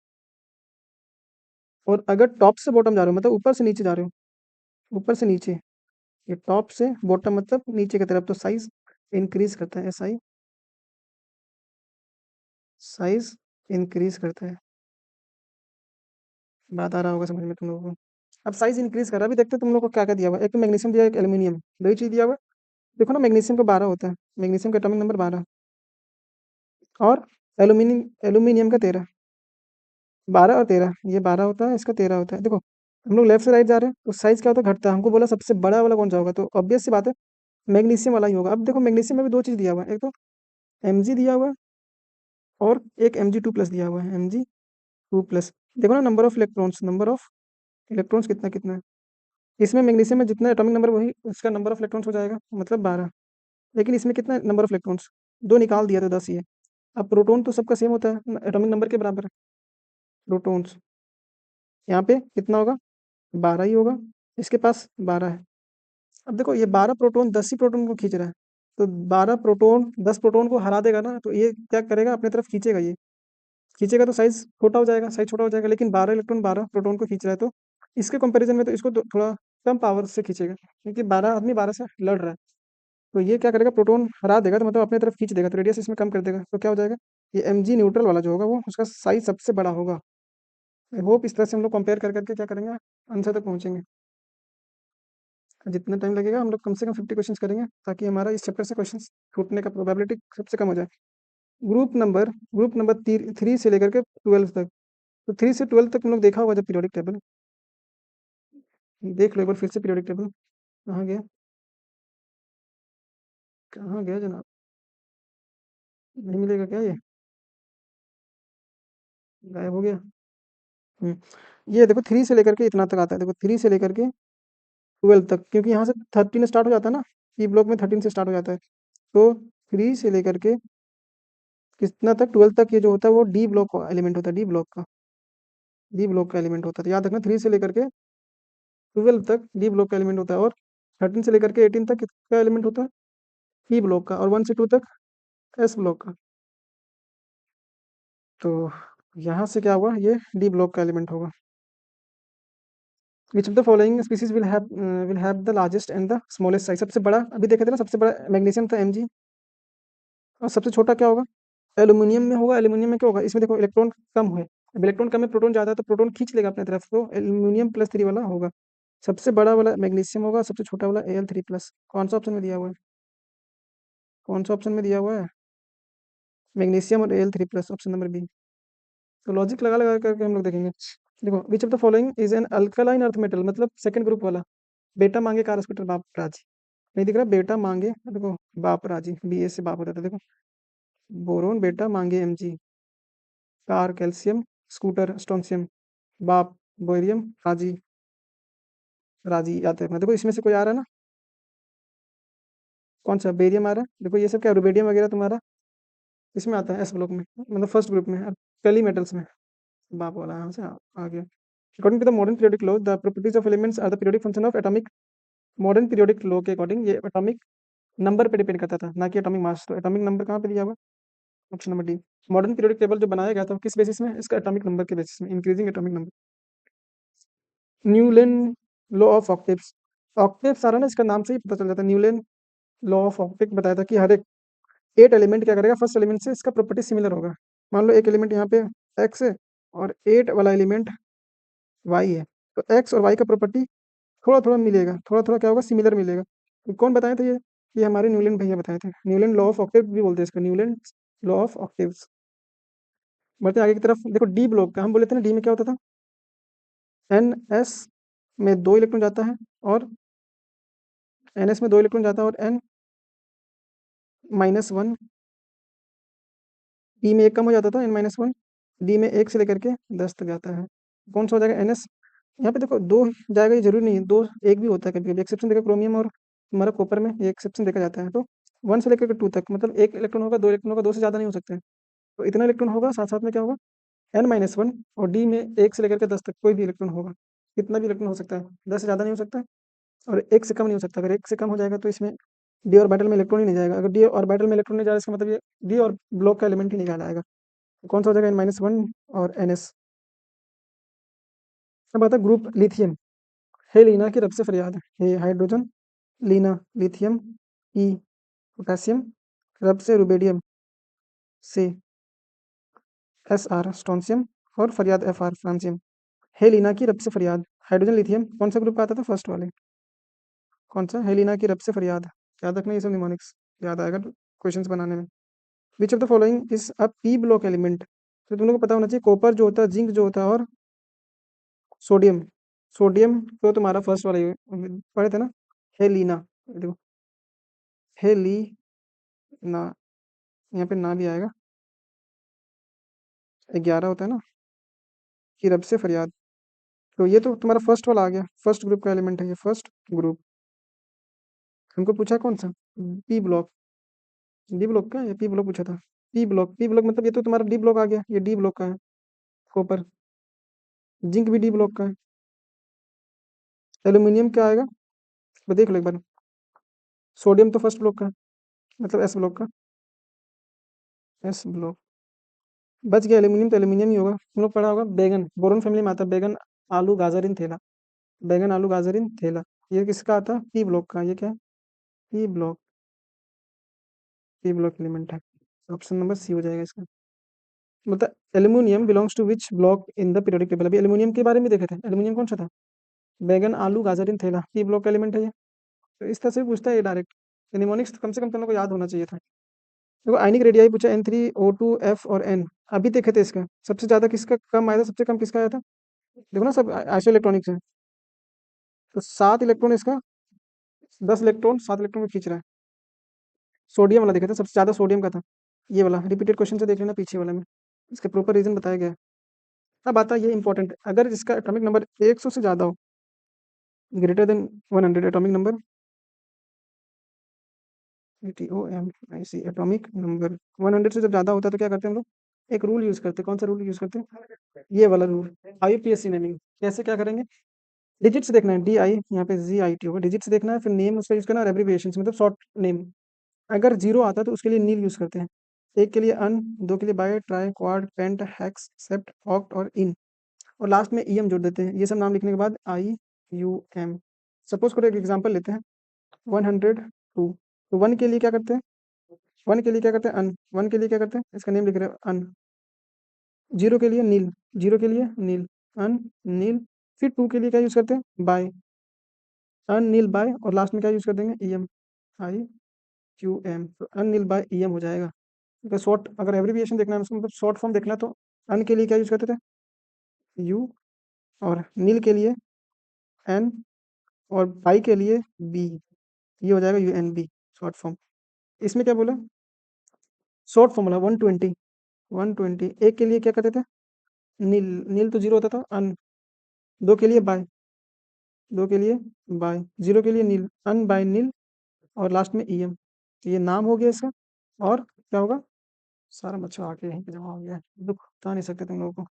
और अगर टॉप से बॉटम जा रहे हो, मतलब ऊपर से नीचे जा रहे हो, ऊपर से नीचे, ये टॉप से बॉटम मतलब नीचे की तरफ, तो साइज इंक्रीज करता है। एसआई साइज इंक्रीज करता है। बात आ रहा होगा समझ में तुम लोगों को। अब साइज इंक्रीज कर रहा है, अभी देखते हैं तुम लोग को क्या क्या दिया हुआ है। एक तो मैग्नीशियम दिया है, एक एल्यूमिनियम, दो ही चीज दिया हुआ है। देखो ना, मैग्नीशियम का 12 होता है, मैग्नीशियम का एटॉमिक नंबर 12, और एल्यूमिनियम का 13। 12 और 13, ये 12 होता है, इसका 13 होता है। देखो हम लोग लेफ्ट से राइट जा रहे हैं तो साइज क्या होता है? घटता है। हमको बोला सबसे बड़ा वाला कौन सा होगा, तो ऑब्वियस सी बात है मैग्नीशियम वाला ही होगा। अब देखो मैग्नीशियम में भी दो चीज दिया हुआ है, एक तो Mg दिया हुआ है और एक Mg2+ दिया हुआ है, Mg2+। देखो ना number of electrons, number of electrons कितना कितना है। इसमें मैग्नीशियम में जितना एटॉमिक नंबर वही उसका नंबर ऑफ इलेक्ट्रॉन्स हो जाएगा, मतलब 12। लेकिन इसमें कितना नंबर ऑफ इलेक्ट्रॉन्स? दो निकाल दिया तो 10 ही है। अब प्रोटॉन तो सबका सेम होता है, एटॉमिक नंबर के बराबर है प्रोटॉन्स। यहाँ पे कितना होगा? 12 ही होगा। इसके पास 12 है। अब देखो ये 12 प्रोटॉन 10 ही प्रोटॉन को खींच रहा है, तो 12 प्रोटॉन 10 प्रोटॉन को हरा देगा ना, तो ये क्या करेगा? अपने तरफ खींचेगा। ये खींचेगा तो साइज छोटा हो जाएगा, साइज छोटा हो जाएगा। लेकिन 12 इलेक्ट्रॉन 12 प्रोटॉन को खींच रहा है, तो इसके कंपैरिजन में तो इसको थोड़ा कम पावर से खींचेगा, क्योंकि 12 आदमी 12 से लड़ रहा है। तो ये क्या करेगा? प्रोटॉन हरा देगा, तो मतलब अपने तरफ खींच देगा, तो रेडियस इसमें कम कर देगा। तो क्या हो जाएगा? ये Mg न्यूट्रल वाला जो होगा वो उसका साइज सबसे बड़ा होगा। आई होप इस तरह से हम लोग कंपेयर कर करके क्या करेंगे, आंसर तक पहुंचेंगे। जितना टाइम लगेगा हम लोग कम से कम 50 क्वेश्चंस करेंगे, ताकि हमारा इस चैप्टर से क्वेश्चंस छूटने का प्रोबेबिलिटी सबसे कम हो जाए। ग्रुप नंबर 3 से लेकर के 12 तक। तो 3 से 12 तक तुम लोग देखा होगा जब पीरियोडिक टेबल, देख लो एक बार फिर से पीरियोडिक टेबल। कहाँ गया? कहाँ गया जनाब? नहीं मिलेगा क्या ये? गायब हो गया। ये देखो 3 से लेकर के इतना तक आता है। देखो 3 से लेकर के 12 तक, क्योंकि यहाँ से 13 स्टार्ट हो जाता है ना, ई ब्लॉक में 13 से स्टार्ट हो जाता है। तो 3 से लेकर के कितना तक? 12 तक ये जो होता है वो डी ब्लॉक का एलिमेंट होता है, डी ब्लॉक का एलिमेंट होता है। तो याद रखना 3 से लेकर के 12 तक डी ब्लॉक का एलिमेंट होता है, और 13 से लेकर के 18 तक किसका एलिमेंट होता है? ई ब्लॉक का, और 1 से 2 तक एस ब्लॉक का। तो यहाँ से क्या हुआ? ये डी ब्लॉक का एलिमेंट होगा। विच of the following species will have the largest and the smallest size? सबसे बड़ा अभी देखे थे ना, सबसे बड़ा मैग्नीशियम था Mg, और सबसे छोटा क्या होगा? एल्यूमिनियम में होगा। एल्यूमिनियम में क्या होगा? इसमें देखो इलेक्ट्रॉन कम हुए। अब इलेक्ट्रॉन कम है, प्रोटॉन ज़्यादा है, तो प्रोटॉन खींच लेगा अपने तरफ, तो एल्यूमिनियम +3 वाला होगा। सबसे बड़ा वाला मैग्नीशियम होगा, सबसे छोटा वाला Al3+। कौन सा ऑप्शन में दिया हुआ है? कौन सा ऑप्शन में दिया हुआ है? मैग्नीशियम और Al3+, ऑप्शन नंबर बी। तो लॉजिक लगा लगा करके हम लोग देखेंगे। देखो विच of the following is an alkaline earth metal, मतलब सेकंड ग्रुप वाला। बेटा मांगे कार हॉस्पिटल बाप राजी। नहीं दिख रहा? बेटा मांगे, देखो बाप राजी, बी ए से बाप होता था। देखो बोरोन बेटा मांगे Mg, car calcium, scooter strontium, बाप बोरियम, राजी राजी आते हैं। देखो इसमें से कोई आ रहा है ना? कौन सा? बेरियम आ रहा है। देखो ये सब क्या, रुबेडियम वगैरह तुम्हारा इसमें आता है, एस ब्लॉक में, मतलब फर्स्ट ग्रुप में, और पहली मेटल्स में बाप वाला यहाँ से आ गया। According to the modern periodic law, the properties of elements are the periodic function of atomic. Modern periodic law के अकॉर्डिंग ये एटॉमिक नंबर पे डिपेंड करता था, ना कि एटॉमिक मास। तो एटॉमिक नंबर कहाँ पे दिया हुआ? Option number D. Modern periodic table जो बनाया गया था, किस बेसिस में? इसका एटॉमिक नंबर के बेसिस में, increasing atomic number. Newlands law of octaves. Octaves आ रहा है ना, इसका नाम से ही पता चल जाता है। न्यूलन लॉ ऑफ ऑक्टेव बताया था कि हर एक 8 एलिमेंट क्या करेगा, फर्स्ट एलिमेंट से इसका प्रॉपर्टी सिमिलर होगा। मान लो एक एलिमेंट यहाँ पे एक्स है, और 8 वाला एलिमेंट वाई है, तो एक्स और वाई का प्रॉपर्टी थोड़ा थोड़ा मिलेगा, थोड़ा थोड़ा क्या होगा? सिमिलर मिलेगा। तो कौन बताए थे ये हमारे न्यूलन भैया बताए थे। न्यूलन लॉ ऑफ ऑक्टेव भी बोलते हैं इसको, न्यूलन लॉ ऑफ ऑक्टेव्स। बढ़ते हैं आगे की तरफ। देखो डी ब्लॉक का हम बोले थे ना, डी में क्या होता था? एन एस में 2 इलेक्ट्रॉन जाता है, और एन एस में 2 इलेक्ट्रॉन जाता है, और N-1, डी में एक कम हो जाता था, N-1, डी में 1 से लेकर के 10 तक जाता है। कौन सा हो जाएगा NS। यहाँ पे देखो दो जाएगा, ये जरूरी नहीं है दो, एक भी होता है कभी कभी एक्सेप्शन देखा क्रोमियम और हमारा कॉपर में, ये एक्सेप्शन देखा जाता है। तो 1 से लेकर के 2 तक, मतलब एक इलेक्ट्रॉन होगा, दो इलेक्ट्रॉन होगा, दो से ज़्यादा नहीं हो सकते। तो इतना इलेक्ट्रॉन होगा, साथ साथ में क्या होगा, N-1, और D में 1 से लेकर के 10 तक कोई भी इलेक्ट्रॉन होगा। कितना भी इलेक्ट्रॉन हो सकता है, 10 से ज़्यादा नहीं हो सकता है, और 1 से कम नहीं हो सकता। अगर 1 से कम हो जाएगा तो इसमें डी ऑर्बिटल में इलेक्ट्रॉन ही नहीं जाएगा। अगर डी ऑर्बिटल में इलेक्ट्रॉन नहीं जाएगा, इसका मतलब ये डी और ब्लॉक का एलिमेंट ही नहीं जाएगा। तो कौन सा हो जाएगा, N-1 और NS। अब आता है ग्रुप लिथियम। हे लीना की रब से फरियाद, हे हाइड्रोजन, लीना लिथियम, ई पोटेशियम, रब से रुबेडियम, से SR स्ट्रोंशियम, और फरियाद FR फ्रांसियम। हे लीना की रब से फरियाद, हाइड्रोजन लिथियम कौन सा ग्रुप का आता था, फर्स्ट वाले। कौन सा, हे लीना की रब से फरियाद। याद रखना ये सब निमोनिक्स, याद आएगा क्वेश्चंस बनाने में। विच of the following is a P block element. तो तुम लोग को पता होना चाहिए, कॉपर जो होता है, जिंक जो होता है, और सोडियम। सोडियम तो तुम्हारा फर्स्ट वाला ही पढ़े थे ना, हेलिना। देखो हेलिना, यहाँ पे ना भी आएगा, 11 होता है ना, कि रब से फरियाद। तो ये तो तुम्हारा फर्स्ट वाला आ गया, फर्स्ट ग्रुप का एलिमेंट है ये, फर्स्ट ग्रुप। हमको पूछा कौन सा, पी ब्लॉक। डी ब्लॉक का, ये पी ब्लॉक पूछा था। पी ब्लॉक, पी ब्लॉक मतलब ये तो तुम्हारा डी ब्लॉक आ गया, ये डी ब्लॉक का है। कॉपर, जिंक भी डी ब्लॉक का है। एल्यूमिनियम क्या आएगा, वो देख लो एक बार। सोडियम तो फर्स्ट ब्लॉक का है, मतलब एस ब्लॉक का, एस ब्लॉक। बच गया एल्यूमिनियम, तो एल्यूमिनियम ही होगा। हम लोग पढ़ा होगा बैगन, बोरोन फैमिली में आता है बैगन, आलू गाजर इन थैला। बैगन आलू गाजर इन थैला, ये किसका आता है, पी ब्लॉक का। ये क्या है, P block, P block element है। ऑप्शन नंबर सी हो जाएगा इसका। मतलब aluminium belongs to which block in the periodic table. अभी एल्यूमिनियम के बारे में देखे थे, एल्यूमिनियम कौन सा था, बैगन आलू गाजर इन थैला, पी ब्लॉक का एलिमेंट है ये। तो इस तरह से पूछता है ये डायरेक्ट। निमोनिक्स कम से कम तुम लोग को याद होना चाहिए था। देखो आयनिक रेडियाई पूछा, N3O2F और N। अभी देखे थे इसका, सबसे ज्यादा किसका कम आया था, सबसे कम किसका आया था। देखो ना, सब आइसो इलेक्ट्रॉनिक्स है। तो 7 इलेक्ट्रॉन इसका, 10 इलेक्ट्रॉन 7 इलेक्ट्रॉन में खींच रहा है। सोडियम वाला देखा था, सबसे ज्यादा सोडियम का था। ये वाला रिपीटेड क्वेश्चन से देख लेना पीछे वाले में, इसका प्रॉपर रीजन बताया गया है। अब आता है ये इंपॉर्टेंट, अगर इसका एटॉमिक नंबर 100 से ज्यादा हो, greater than 100 atomic number, ATOMIC atomic number 100 से जब ज्यादा होता है तो क्या करते हैं हम लोग, एक रूल यूज करते हैं। कौन सा रूल यूज करते हैं, ये वाला रूल, IUPAC नेमिंग। कैसे क्या करेंगे, डिजिट्स देखना है, DI यहाँ पे GIT होगा, डिजिट्स देखना है, फिर नेम उसका यूज करना है, और एब्रिविएशन मतलब शॉर्ट नेम। अगर जीरो आता है तो उसके लिए नील यूज करते हैं, एक के लिए अन, दो के लिए bi, tri, quad, pent, hex, sept, oct और इन, और लास्ट में EM जोड़ देते हैं। ये सब नाम लिखने के बाद IUM। सपोज करो एक एग्जांपल लेते हैं, 102। तो वन के लिए क्या करते हैं, वन के लिए क्या करते हैं, अन। वन के लिए क्या करते हैं, इसका नेम लिख रहे हैं अन। जीरो के लिए नील, जीरो के लिए नील, अन, नील। फिर टू के लिए क्या यूज करते हैं, बाय, अन, नील, बाय, और लास्ट में क्या यूज कर देंगे, EM, IUM। तो अन, नील, बाय, EM हो जाएगा। अगर शॉर्ट, अगर एब्रिविएशन देखना है उसको, मतलब शॉर्ट फॉर्म देखना है, तो अन के लिए क्या यूज करते थे, U, और नील के लिए N, और बाई के लिए B। ये हो जाएगा UNB, शॉर्ट फॉर्म। इसमें क्या बोला, शॉर्ट फॉर्मूला 120, 120। एक के लिए क्या करते थे, नील, नील तो जीरो होता था, अन। दो के लिए बाय, दो के लिए बाय, जीरो के लिए नील, अन, बाय, नील, और लास्ट में EM। तो ये नाम हो गया इसका। और क्या होगा, सारा बच्चा आके यहीं पे जमा हो गया है, दुख बता नहीं सकते तुम लोगों को।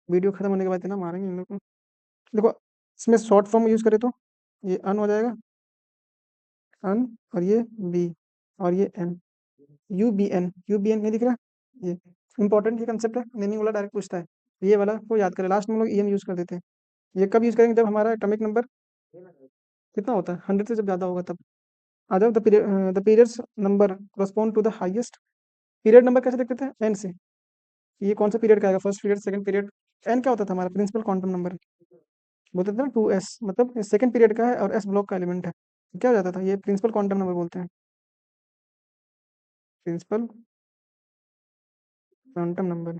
वीडियो खत्म होने के बाद इतना मारेंगे इन लोग को। देखो इसमें शॉर्ट फॉर्म यूज करें तो ये अन हो जाएगा, अन, और ये बी, और ये एन, UBN नहीं दिख रहा, ये इंपॉर्टेंट ये कंसेप्ट है, नेमिंग वाला डायरेक्ट पूछता है। ये वाला को याद करें, लास्ट में हम लोग EM यूज कर देते हैं। ये कब यूज करेंगे, जब हमारा एटॉमिक नंबर कितना होता है, 100 से जब ज्यादा होगा तब। आ जाओ, the periods number correspond to the highest. Period number कैसे देखते थे, एन से। ये कौन सा पीरियड का आएगा, first period, second period. N क्या होता था, हमारा प्रिंसिपल क्वांटम नंबर, बोलते थे ना 2s, मतलब सेकंड पीरियड का है और S ब्लॉक का एलिमेंट है। तो क्या हो जाता था, ये प्रिंसिपल क्वांटम नंबर बोलते हैं, प्रिंसिपल क्वांटम नंबर।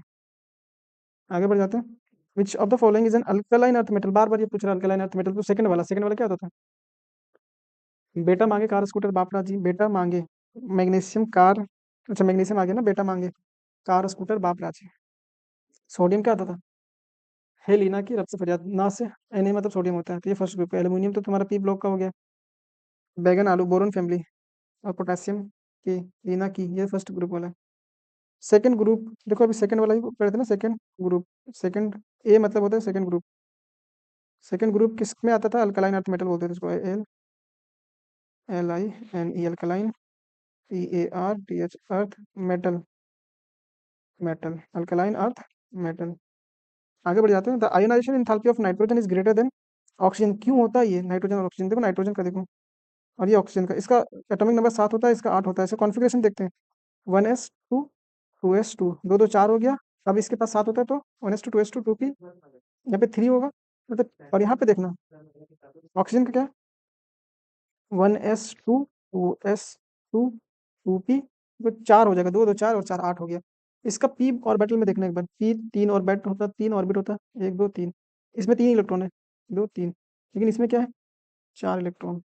आगे बढ़ जाते हैं। Which of the following is an alkaline earth metal. बार बार ये पूछ रहा है अल्कलाइन अर्थ मेटल। तो सेकंड वाला क्या होता था, बेटा मांगे कार स्कूटर बापरा जी, बेटा मांगे मैग्नीशियम कार, अच्छा मैग्नीशियम आ गया ना, बेटा मांगे कार स्कूटर बापरा जी। सोडियम क्या होता था, है लीना की रब से फरियाद, ना से Na मतलब सोडियम होता है, तो ये फर्स्ट ग्रुप है। एल्यूमिनियम तो तुम्हारा पी ब्लॉक का हो गया। बैगन आलू बोरोन फैमिली, और पोटेशियम की लीना की, ये फर्स्ट ग्रुप वाला है। सेकंड ग्रुप देखो, अभी सेकंड वाला ही पढ़े थे ना, सेकंड ग्रुप। सेकंड ए मतलब होता है सेकंड ग्रुप। सेकंड ग्रुप किस में आता था? अल्कलाइन अर्थ मेटल बोलते थे उसको, L L I N E, alkaline, E A R T H, earth metal, metal alkaline earth metal. आगे बढ़ जाते हैं। The ionization enthalpy of nitrogen is greater than oxygen. क्यों होता है ये नाइट्रोजन और ऑक्सीजन? देखो नाइट्रोजन का देखो, और ये ऑक्सीजन का, इसका एटॉमिक नंबर 7 होता है, इसका 8 होता है। इसका कॉन्फ़िगरेशन देखते हैं, 1s2 2s2, दो दो चार हो गया। अब इसके पास 7 होता है तो 1s2 2s2 2p, यहाँ पे 3 होगा मतलब। और यहाँ पे देखना ऑक्सीजन का क्या, 1s2 2s2 2p, तो 4 हो जाएगा, दो दो चार और चार 8 हो गया। इसका पी ऑर्बिटल में देखना एक बार, पी 3 ऑर्बिट होता है, 3 ऑर्बिट होता है, 1 2 3। इसमें 3 इलेक्ट्रॉन है, 2 3, लेकिन इसमें क्या है, 4 इलेक्ट्रॉन,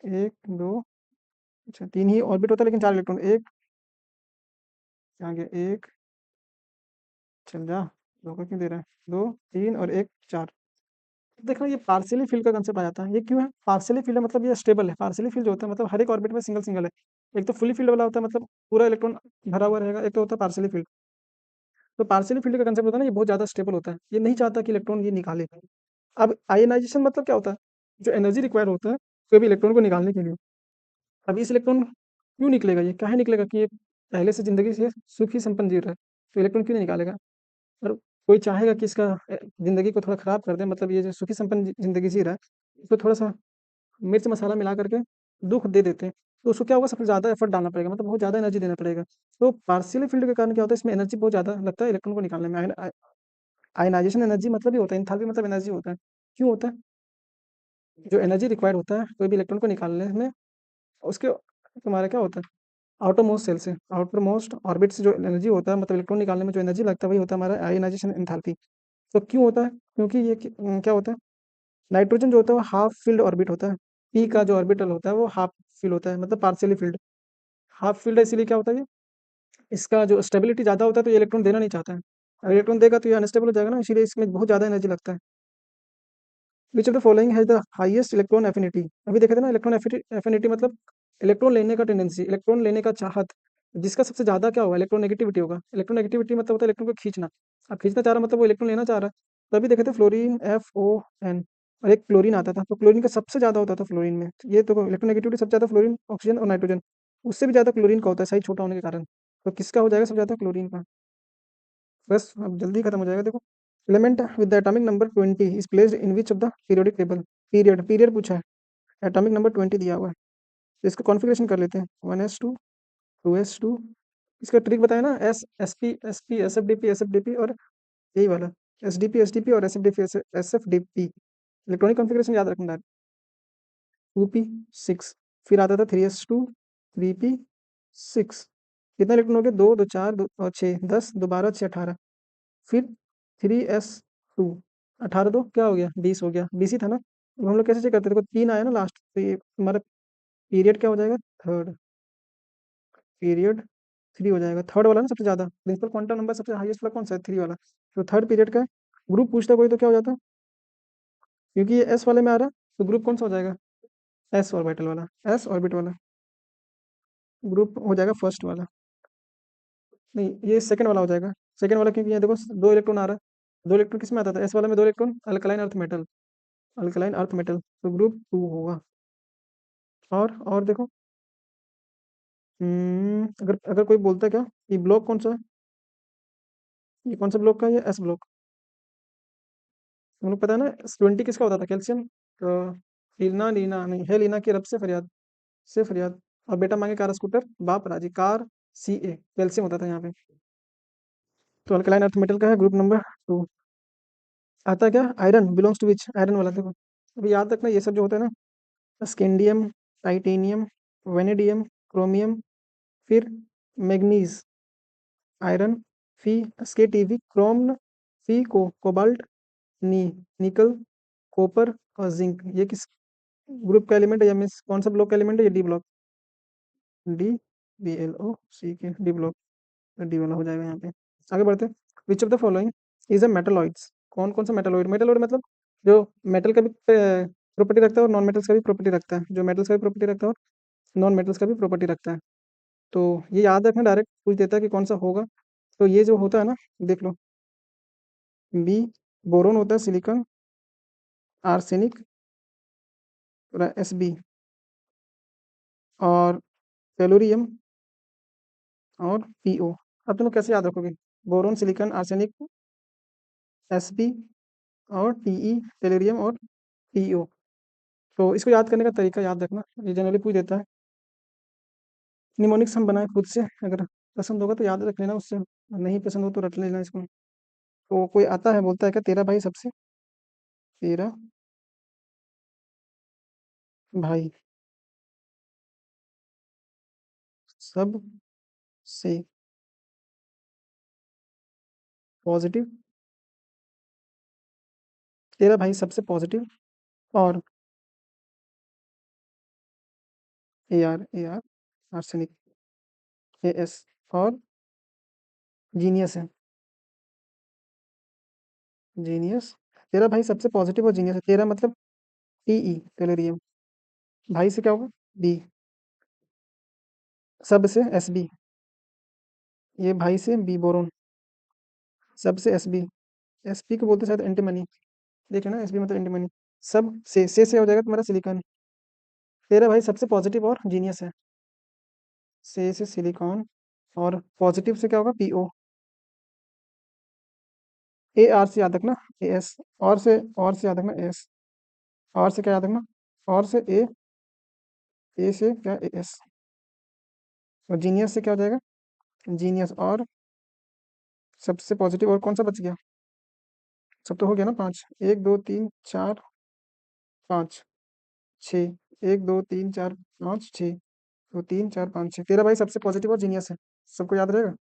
1 2, अच्छा 3 ही ऑर्बिट होता है लेकिन 4 इलेक्ट्रॉन, एक आगे, एक, चल जा, धोखा क्यों दे रहा है, 2 3 और एक 4। देखो ये पार्शियली फिल्ड का कंसेप्ट आ जाता है। ये क्यों है पार्शियली फिल्ड है? मतलब ये स्टेबल है। पार्शियली फिल्ड जो होता है मतलब हर एक ऑर्बिट में सिंगल सिंगल है। एक तो फुली फिल्ड वाला होता है, मतलब पूरा इलेक्ट्रॉन भरा हुआ रहेगा, एक तो होता है पार्शियली फिल्ड। तो पार्शियली फील्ड का कंसेप्ट होता है ना, ये बहुत ज़्यादा स्टेबल होता है, ये नहीं चाहता कि इलेक्ट्रॉन ये निकाले। अब आयनाइजेशन मतलब क्या होता है? जो एनर्जी रिक्वायर होता है कोई भी इलेक्ट्रॉन को निकालने के लिए। अब इस इलेक्ट्रॉन क्यों निकलेगा, ये काहे निकलेगा कि ये पहले से जिंदगी से सुखी संपन्न जी रहा है, तो इलेक्ट्रॉन क्यों नहीं निकालेगा? और कोई चाहेगा कि इसका जिंदगी को थोड़ा खराब कर दे, मतलब ये जो सुखी संपन्न जिंदगी जी रहा है, इसको थोड़ा सा मिर्च मसाला मिला करके दुख दे देते हैं, तो उसको क्या होगा, सबसे ज़्यादा एफर्ट डालना पड़ेगा, मतलब बहुत ज़्यादा एनर्जी देना पड़ेगा। तो पार्शियल फील्ड के कारण क्या होता है, इसमें एनर्जी बहुत ज़्यादा लगता है इलेक्ट्रॉन को निकालने में। आयनाइजेशन एनर्जी मतलब ही होता है, एंथैल्पी मतलब एनर्जी होता है। क्यों होता है? जो एनर्जी रिक्वायर्ड होता है कोई भी इलेक्ट्रॉन को निकालने में, उसके तुम्हारा क्या होता है, आउटर मोस्ट सेल से, आउटर मोस्ट ऑर्बिट से जो एनर्जी होता है, मतलब इलेक्ट्रॉन निकालने में जो एनर्जी लगता है, वही होता है हमारा आयनाइजेशन एंथैल्पी। तो क्यों होता है? क्योंकि ये क्या होता है, नाइट्रोजन जो होता है वो हाफ फील्ड ऑर्बिट होता है। पी का जो ऑर्बिटल होता है वो हाफ फील्ड होता है, मतलब पार्शियली फील्ड। हाफ फील्ड है इसीलिए क्या होता है ये, इसका जो स्टेबिलिटी ज़्यादा होता है, तो ये इलेक्ट्रॉन देना नहीं चाहता है। अगर इलेक्ट्रॉन देगा तो ये अनस्टेबल हो जाएगा ना, इसीलिए इसमें बहुत ज़्यादा एनर्जी लगता है। विच of the following has the highest electron affinity? अभी देखे थे ना, इलेक्ट्रॉन एफिनिटी मतलब इलेक्ट्रॉन लेने का टेंडेंसी, इलेक्ट्रॉन लेने का चाहत, जिसका सबसे ज्यादा क्या होगा, इलेक्ट्रॉन नेगेटिविटी होगा। इलेक्ट्रॉन नेगेटिविटी मतलब होता है इलेक्ट्रॉन को खींचना। अब खींचना चाह रहा मतलब वो इलेक्ट्रॉन लेना चाह रहा है। तभी देखे थे फ्लोरीन FON, और एक क्लोरीन आता था, तो क्लोरीन का सबसे ज्यादा होता था फ्लोरीन में। ये तो इलेक्ट्रॉन नेगेटिविटी सबसे ज्यादा फ्लोरीन, ऑक्सीजन और नाइट्रोजन, उससे भी ज्यादा क्लोरीन का होता है, साइज छोटा होने के कारण। तो किसका हो जाएगा सबसे ज्यादा, क्लोरीन का। बस अब जल्दी खत्म हो जाएगा देखो। Element with the atomic number 20 is placed in which of the periodic table? Period, period पूछा है, एटॉमिक नंबर 20 दिया हुआ है, तो इसका कॉन्फ़िगरेशन कर लेते हैं, 1s2 2s2। इसका ट्रिक बताया ना, SP SFDP SFDP और यही वाला, SDP और SFDP। इलेक्ट्रॉनिक कॉन्फ़िगरेशन याद रखना है, 2p6, फिर आता था 3s2 3p6। कितना इलेक्ट्रॉन हो गया, दो दो चार, दो और छः, 10 दो 12 6 18। फिर 3s2, 18 दो क्या हो गया, 20 हो गया, 20 ही था ना। अब हम लोग कैसे चेक करते थे, देखो 3 आया ना लास्ट, तो ये हमारा पीरियड क्या हो जाएगा, थर्ड। पीरियड 3 हो जाएगा, थर्ड वाला ना सबसे ज़्यादा, प्रिंसिपल क्वांटम नंबर सबसे हाईएस्ट वाला कौन सा है, 3 वाला। तो थर्ड पीरियड का है। ग्रुप पूछता कोई तो क्या हो जाता, क्योंकि ये एस वाले में आ रहा है, तो ग्रुप कौन सा हो जाएगा, एस ऑर्बिटल वाला, एस ऑर्बिट वाला ग्रुप हो जाएगा फर्स्ट वाला। नहीं, ये सेकंड वाला हो जाएगा, सेकंड वाला, क्योंकि ये देखो दो इलेक्ट्रॉन आ रहा है। दो इलेक्ट्रॉन किस में आता था, एस वाले में दो electron, alkaline earth metal, alkaline earth metal, तो ग्रुप 2 होगा। और देखो, अगर अगर कोई बोलता है क्या, ये ब्लॉक कौन सा है, ये कौन सा ब्लॉक का है, ये एस ब्लॉक। हम लोग पता है ना, 20 किसका होता था, कैल्शियम। तो लीना लीना नहीं है, लीना की रब से फरियाद। और बेटा मांगे कार स्कूटर, बाप राजी कार, CA कैल्शियम होता था यहाँ पे। तो अल्कलाइन अर्थ मेटल का है ग्रुप नंबर 2। आता है क्या, iron belongs to which, iron वाला देखो। अभी याद रखना ये सब जो होता है ना, स्केंडियम, टाइटेनियम, वेनेडियम, क्रोमियम, फिर मैग्नीज, आयरन, फी SKTV, क्रोम, फी कोबाल्ट, नी निकल, कॉपर और जिंक। ये किस ग्रुप का एलिमेंट है, या मीन्स कौन सा ब्लॉक का एलिमेंट है, ये डी ब्लॉक, DBLO C के डी ब्लॉक, डी वाला हो जाएगा यहाँ पे। आगे बढ़ते हैं, which of the following is a metalloids. कौन कौन सा मेटलॉइड? मेटलॉइड मतलब जो मेटल का भी प्रॉपर्टी रखता है और नॉन मेटल्स का भी प्रॉपर्टी रखता है, जो मेटल्स का भी प्रॉपर्टी रखता है और नॉन मेटल्स का भी प्रॉपर्टी रखता है। तो ये याद रखना, डायरेक्ट पूछ देता है कि कौन सा होगा। तो ये जो होता है ना, देख लो, बी बोरोन होता है, सिलिकॉन, आर्सेनिक, एस बी, और टेलोरियम, और पीओ। अब तुम लोग कैसे याद रखोगे? Boron, silicon, arsenic, S B, और टीई, टेलोरियम, और पीओ। तो इसको याद करने का तरीका याद रखना, ये जनरली पूछ देता है। निमोनिक्स हम बनाए खुद से, अगर पसंद होगा तो याद रख लेना उससे, नहीं पसंद हो तो रट लेना इसको। तो कोई आता है बोलता है क्या, तेरा भाई सबसे, तेरा भाई सब से पॉजिटिव, तेरा भाई सबसे पॉजिटिव, और ए आर आर्सेनिक, एस, और जीनियस है, जीनियस। तेरा भाई सबसे पॉजिटिव और जीनियस है, तेरा मतलब टीई, टेलोरियम। भाई से क्या होगा? बी। सब से एस बी, ये भाई से बी बोरोन। सब से एस बी, एस पी को बोलते हैं शायद एंटीमनी, देख लेना, एस बी मतलब एंटीमनी। सब से हो जाएगा तुम्हारा सिलिकॉन। तेरा भाई सबसे पॉजिटिव और जीनियस है, से सिलिकॉन, और पॉजिटिव से क्या होगा? पीओ। ए आर से याद रखना, ए एस। और से याद रखना, एस। और से क्या याद रखना? और से ए से क्या? A S. और जीनियस से क्या हो जाएगा? जीनियस, और सबसे पॉजिटिव, और कौन सा बच गया? सब तो हो गया ना, पांच, एक दो तीन चार पाँच छः, एक दो तीन चार पाँच छः, तो तीन चार पाँच छः, तेरा भाई सबसे पॉजिटिव और जीनियस है। सबको याद रहेगा?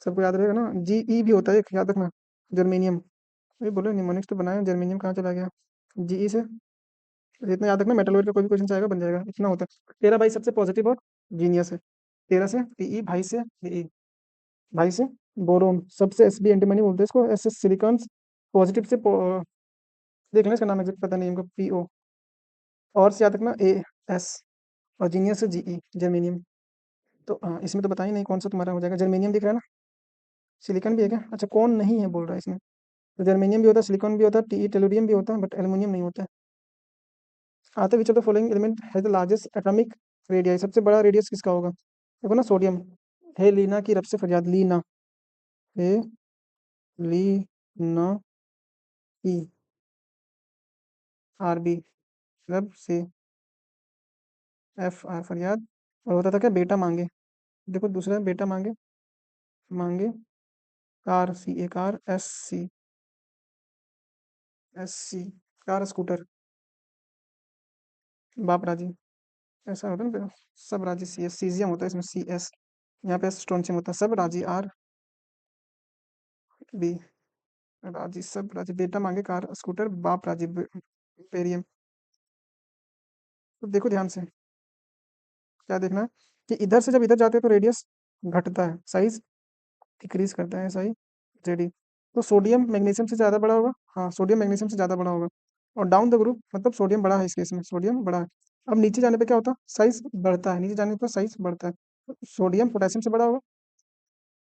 सबको याद रहेगा ना? जी ई भी होता है एक, याद रखना, जर्मेनियम। ये बोलो निमोनिक्स तो बनाया, जर्मेनियम कहाँ चला गया? जी ई से, इतना याद रखना, मेटलॉइड का कोई भी क्वेश्चन आएगा बन जाएगा, इतना होता है। तेरा भाई सबसे पॉजिटिव और जीनियस है, तेरह से पीई, भाई से बीई, भाई से बोरोन, सबसे एस बी एंटीमनी बोलते हैं इसको, एस एस सिलिकॉन, पॉजिटिव से देख लेना इसका नाम एग्जैक्ट पता नहीं हमको, पीओ। और से याद रखना, ए एस, और जीनियस से जीई, जर्मेनियम। तो इसमें तो बता ही नहीं कौन सा तुम्हारा हो जाएगा। जर्मेनियम दिख रहा है ना? सिलिकॉन भी है क्या? अच्छा, कौन नहीं है बोल रहा है इसमें? तो जर्मेनियम भी होता है, सिलिकॉन भी होता है, टी टेलोरियम भी होता है, बट एल्यूमिनियम नहीं होता है। आते विच of the following element has the largest atomic radius? सबसे बड़ा रेडियस किसका होगा? देखो ना, सोडियम। हे लीना की रब से फरियाद, लीना, हे लीना की आर बी, रब से, एफ आर फरियाद। और होता था क्या? बेटा मांगे। देखो दूसरा है, बेटा मांगे, मांगे car, C A car, S C car scooter, बाप राजी। ऐसा होता है ना, सब राजी, सी एस, सीजियम होता है इसमें, सी एस, यहाँ पे स्ट्रोंचियम होता है, सब राजी, आर बी, राजी, सब राजी। बेटा मांगे कार स्कूटर, बाप राजी, पेरियम। तो देखो ध्यान से, क्या देखना है कि इधर से जब इधर जाते हैं तो रेडियस घटता है, साइज डिक्रीज करता है, सही, जेडी। तो सोडियम मैग्नीशियम से ज़्यादा बड़ा होगा। हाँ, सोडियम मैग्नीशियम से ज़्यादा बड़ा होगा। और डाउन द ग्रुप मतलब सोडियम बड़ा है इस केस में, सोडियम बड़ा है। अब नीचे जाने पे क्या होता है? साइज बढ़ता है, नीचे जाने पर साइज बढ़ता है। सोडियम पोटेशियम से बड़ा होगा,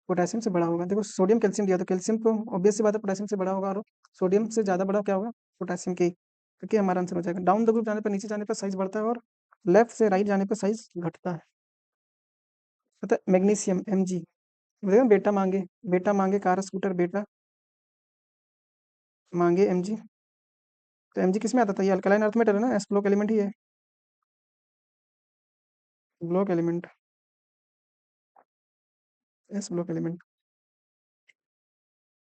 पोटेशियम से बड़ा होगा। देखो सोडियम कैल्शियम दिया, तो कैल्शियम तो ऑब्वियस सी बात है पोटेशियम से बड़ा होगा, और सोडियम से ज़्यादा बड़ा क्या होगा? पोटेशियम के, क्योंकि हमारा आंसर हो जाएगा। डाउन द ग्रुप जाने पर, नीचे जाने पर साइज बढ़ता है, और लेफ्ट से राइट जाने पर साइज घटता है। पता है, मैग्नीशियम एम जी, देखो बेटा मांगे कार स्कूटर, बेटा मांगे एम जी। तो एम जी किस में आता था? ये अल्कलाइन अर्थ मेटल है ना, एस ब्लॉक एलिमेंट ही है, block element, S block element.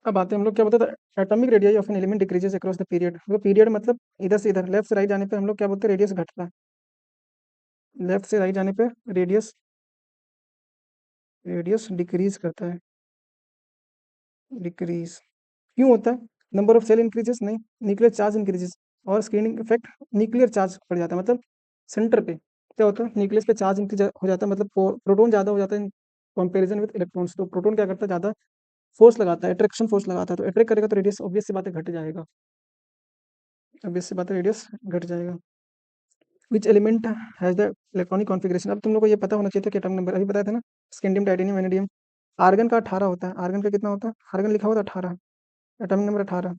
अब आते हैं हम लोग, क्या बोलते थे? Atomic radius of an element decreases across the period. तो पीरियड मतलब इधर से इधर, लेफ्ट से राइट जाने पे हम लोग क्या बोलते हैं? रेडियस घटता है। लेफ्ट से राइट जाने पे रेडियस, रेडियस डिक्रीज करता है, डिक्रीज। क्यों होता है? नंबर ऑफ सेल इंक्रीजेस नहीं, न्यूक्लियर चार्ज इंक्रीजेस। और स्क्रीनिंग इफेक्ट, न्यूक्लियर चार्ज बढ़ जाता है, मतलब सेंटर पे क्या होता है? न्यूक्लियस पे चार्ज इंक्रीज हो जाता है, मतलब प्रोटॉन ज़्यादा हो जाता है इन कंपेरिजन विद इलेक्ट्रॉन्स। तो प्रोटॉन क्या करता है? ज़्यादा फोर्स लगाता है, अट्रैक्शन फोर्स लगाता है, तो अट्रैक्ट करेगा तो रेडियस ऑब्वियस सी बात है घट जाएगा, ऑब्वियस सी बात है रेडियस घट जाएगा। Which element has the electronic configuration, अब तुम लोग को ये पता होना चाहिए था कि एटॉमिक नंबर अभी बताया था ना, स्कैंडियम, टाइटेनियम, वैनेडियम। आर्गन का 18 होता है, आर्गन का कितना होता है? आर्गन लिखा हुआ था 18, एटॉमिक नंबर 18।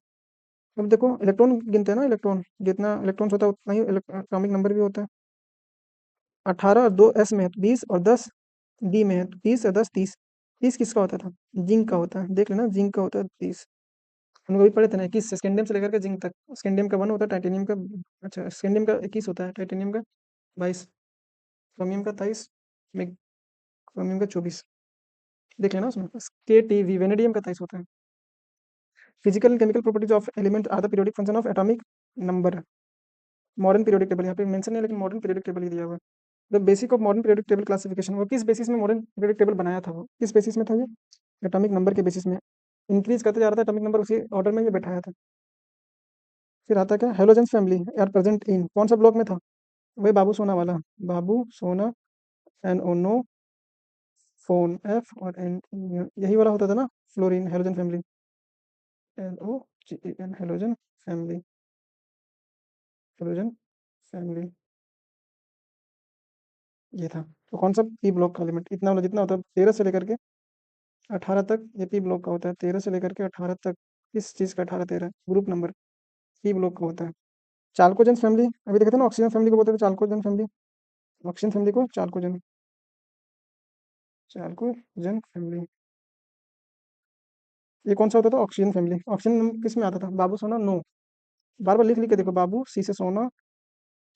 अब देखो इलेक्ट्रॉन गिनते हैं ना, इलेक्ट्रॉन जितना इलेक्ट्रॉन्स होता है उतना ही एटॉमिक नंबर भी होता है। 18 और 2 एस में है तो 20 और 10 डी में है तो 30 और 10 30। 30 किसका होता था? जिंक का होता है, देख लेना जिंक का होता है 30। हम लोग अभी पढ़े थे ना 21 से, स्कैंडियम से लेकर के जिंक तक। स्कैंडियम का 1 होता है, टाइटेनियम का, अच्छा स्कैंडियम का 21 होता है, टाइटेनियम का 22, क्रोमियम का 23, क्रोमियम का 24। देख लेना उसमें के टी वी, वेनेडियम का 23 होता है। Physical and chemical properties of element are the periodic function of atomic number. Modern periodic table यहाँ पे मेंशन नहीं है, लेकिन मॉडर्न पीरियोडिक टेबल ही दिया हुआ है। The basic of modern periodic table classification, वो किस बेसिस में मॉडर्न पीरियोडिक टेबल बनाया था? वो किस बेसिस में था ये? एटॉमिक नंबर के बेसिस में इंक्रीज करते जा रहा था एटॉमिक नंबर, उसी ऑर्डर में ये बैठाया था। फिर आता क्या? Halogens family are present in कौन सा ब्लॉक में था? वही बाबू सोना वाला, बाबू सोना, N O no, phone F, और एन यही वाला होता था ना, fluorine, halogen family, L O G A N, halogen family, halogen family ये था। तो कौन सा पी ब्लॉक का एलिमेंट? इतना वाला जितना होता है 13 से लेकर के 18 तक, ये पी ब्लॉक का होता है। 13 से लेकर के 18 तक, किस चीज़ का 18 13 ग्रुप नंबर पी ब्लॉक का होता है। चाल्कोजेन फैमिली अभी देखा था ना, ऑक्सीजन फैमिली को बोलते थे चाल्कोजेन फैमिली, ऑक्सीजन फैमिली को चाल्कोजेन, चाल्कोजेन फैमिली। ये कौन सा होता था? Oxygen family. ऑक्सीजन किस में आता था? बाबू सोना नो, बार बार लिख लिख के देखो, बाबू सी से सोना,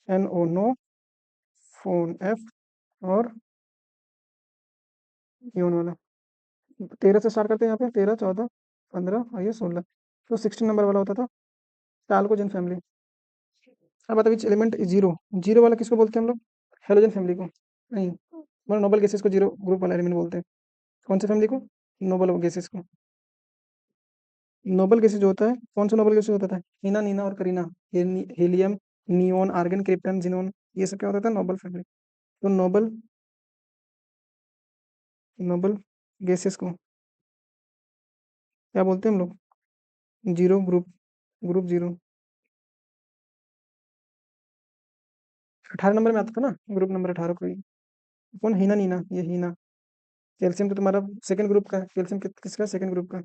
N O no, phone F, और यून वाला। 13 से स्टार्ट करते हैं यहाँ पे, 13 14 15 और ये 16, तो 16 नंबर वाला होता था चाल्कोजेन फैमिली। अब बता विच एलिमेंट जीरो, जीरो वाला किसको बोलते हैं हम लोग? हेलोजन फैमिली को नहीं, मतलब नोबल गैसेस को जीरो ग्रुप वाला एलिमेंट बोलते हैं। कौन सी फैमिली को? नोबल गैसेस को। नोबल गैसेस जो होता है, कौन सा नोबल गैसेस होता था? हीना, नीना और Kareena, helium, neon, argon, krypton, xenon, ये सब क्या होता था? Noble family. तो नोबल, नोबल गैसेस को क्या बोलते हैं हम लोग? Zero group, group zero. 18 number में आता था ना ग्रुप नंबर 18 को ही। कौन? हीना, नीना, ये हीना। कैल्शियम तो तुम्हारा सेकंड ग्रुप का है, कैल्शियम किसका? सेकंड ग्रुप का।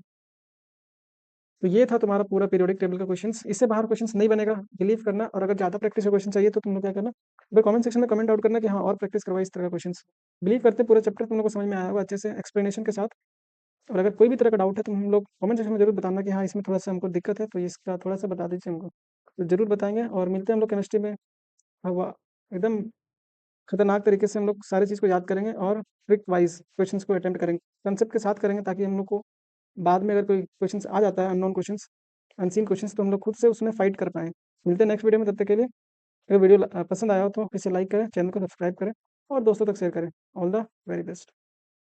तो ये था तुम्हारा पूरा पीरियोडिक टेबल का क्वेश्चंस। इससे बाहर क्वेश्चंस नहीं बनेगा, बिलीव करना। और अगर ज़्यादा प्रैक्टिस का क्वेश्चन चाहिए तो तुम लोग क्या करना, अगर कमेंट सेक्शन में कमेंट आउट करना कि हाँ और प्रैक्टिस करवाई इस तरह का क्वेश्चंस। बिलीव करते हैं पूरा चैप्टर तुम लोग को समझ में आया होगा अच्छे से एक्सप्लेनेशन के साथ। और अगर कोई भी तरह का डाउट है तो हम लोग कमेंट सेक्शन में जरूर बताना कि हाँ इसमें थोड़ा सा हमको दिक्कत है, तो इसका थोड़ा सा बता दीजिए हमको। तो जरूर बताएंगे। और मिलते हैं हम लोग केमिस्ट्री में। हवा एकदम खतरनाक तरीके से हम लोग सारी चीज़ को याद करेंगे और ट्रिक वाइज क्वेश्चंस को अटेम्प्ट करेंगे, कंसेप्ट के साथ करेंगे, ताकि हम लोग को बाद में अगर कोई क्वेश्चंस आ जाता है, अननोन क्वेश्चंस, अनसीन क्वेश्चंस, तो हम लोग खुद से उसमें फाइट कर पाएँ। मिलते हैं नेक्स्ट वीडियो में, तब तक के लिए अगर वीडियो पसंद आया हो तो इसे लाइक करें, चैनल को सब्सक्राइब करें और दोस्तों तक शेयर करें। All the very best.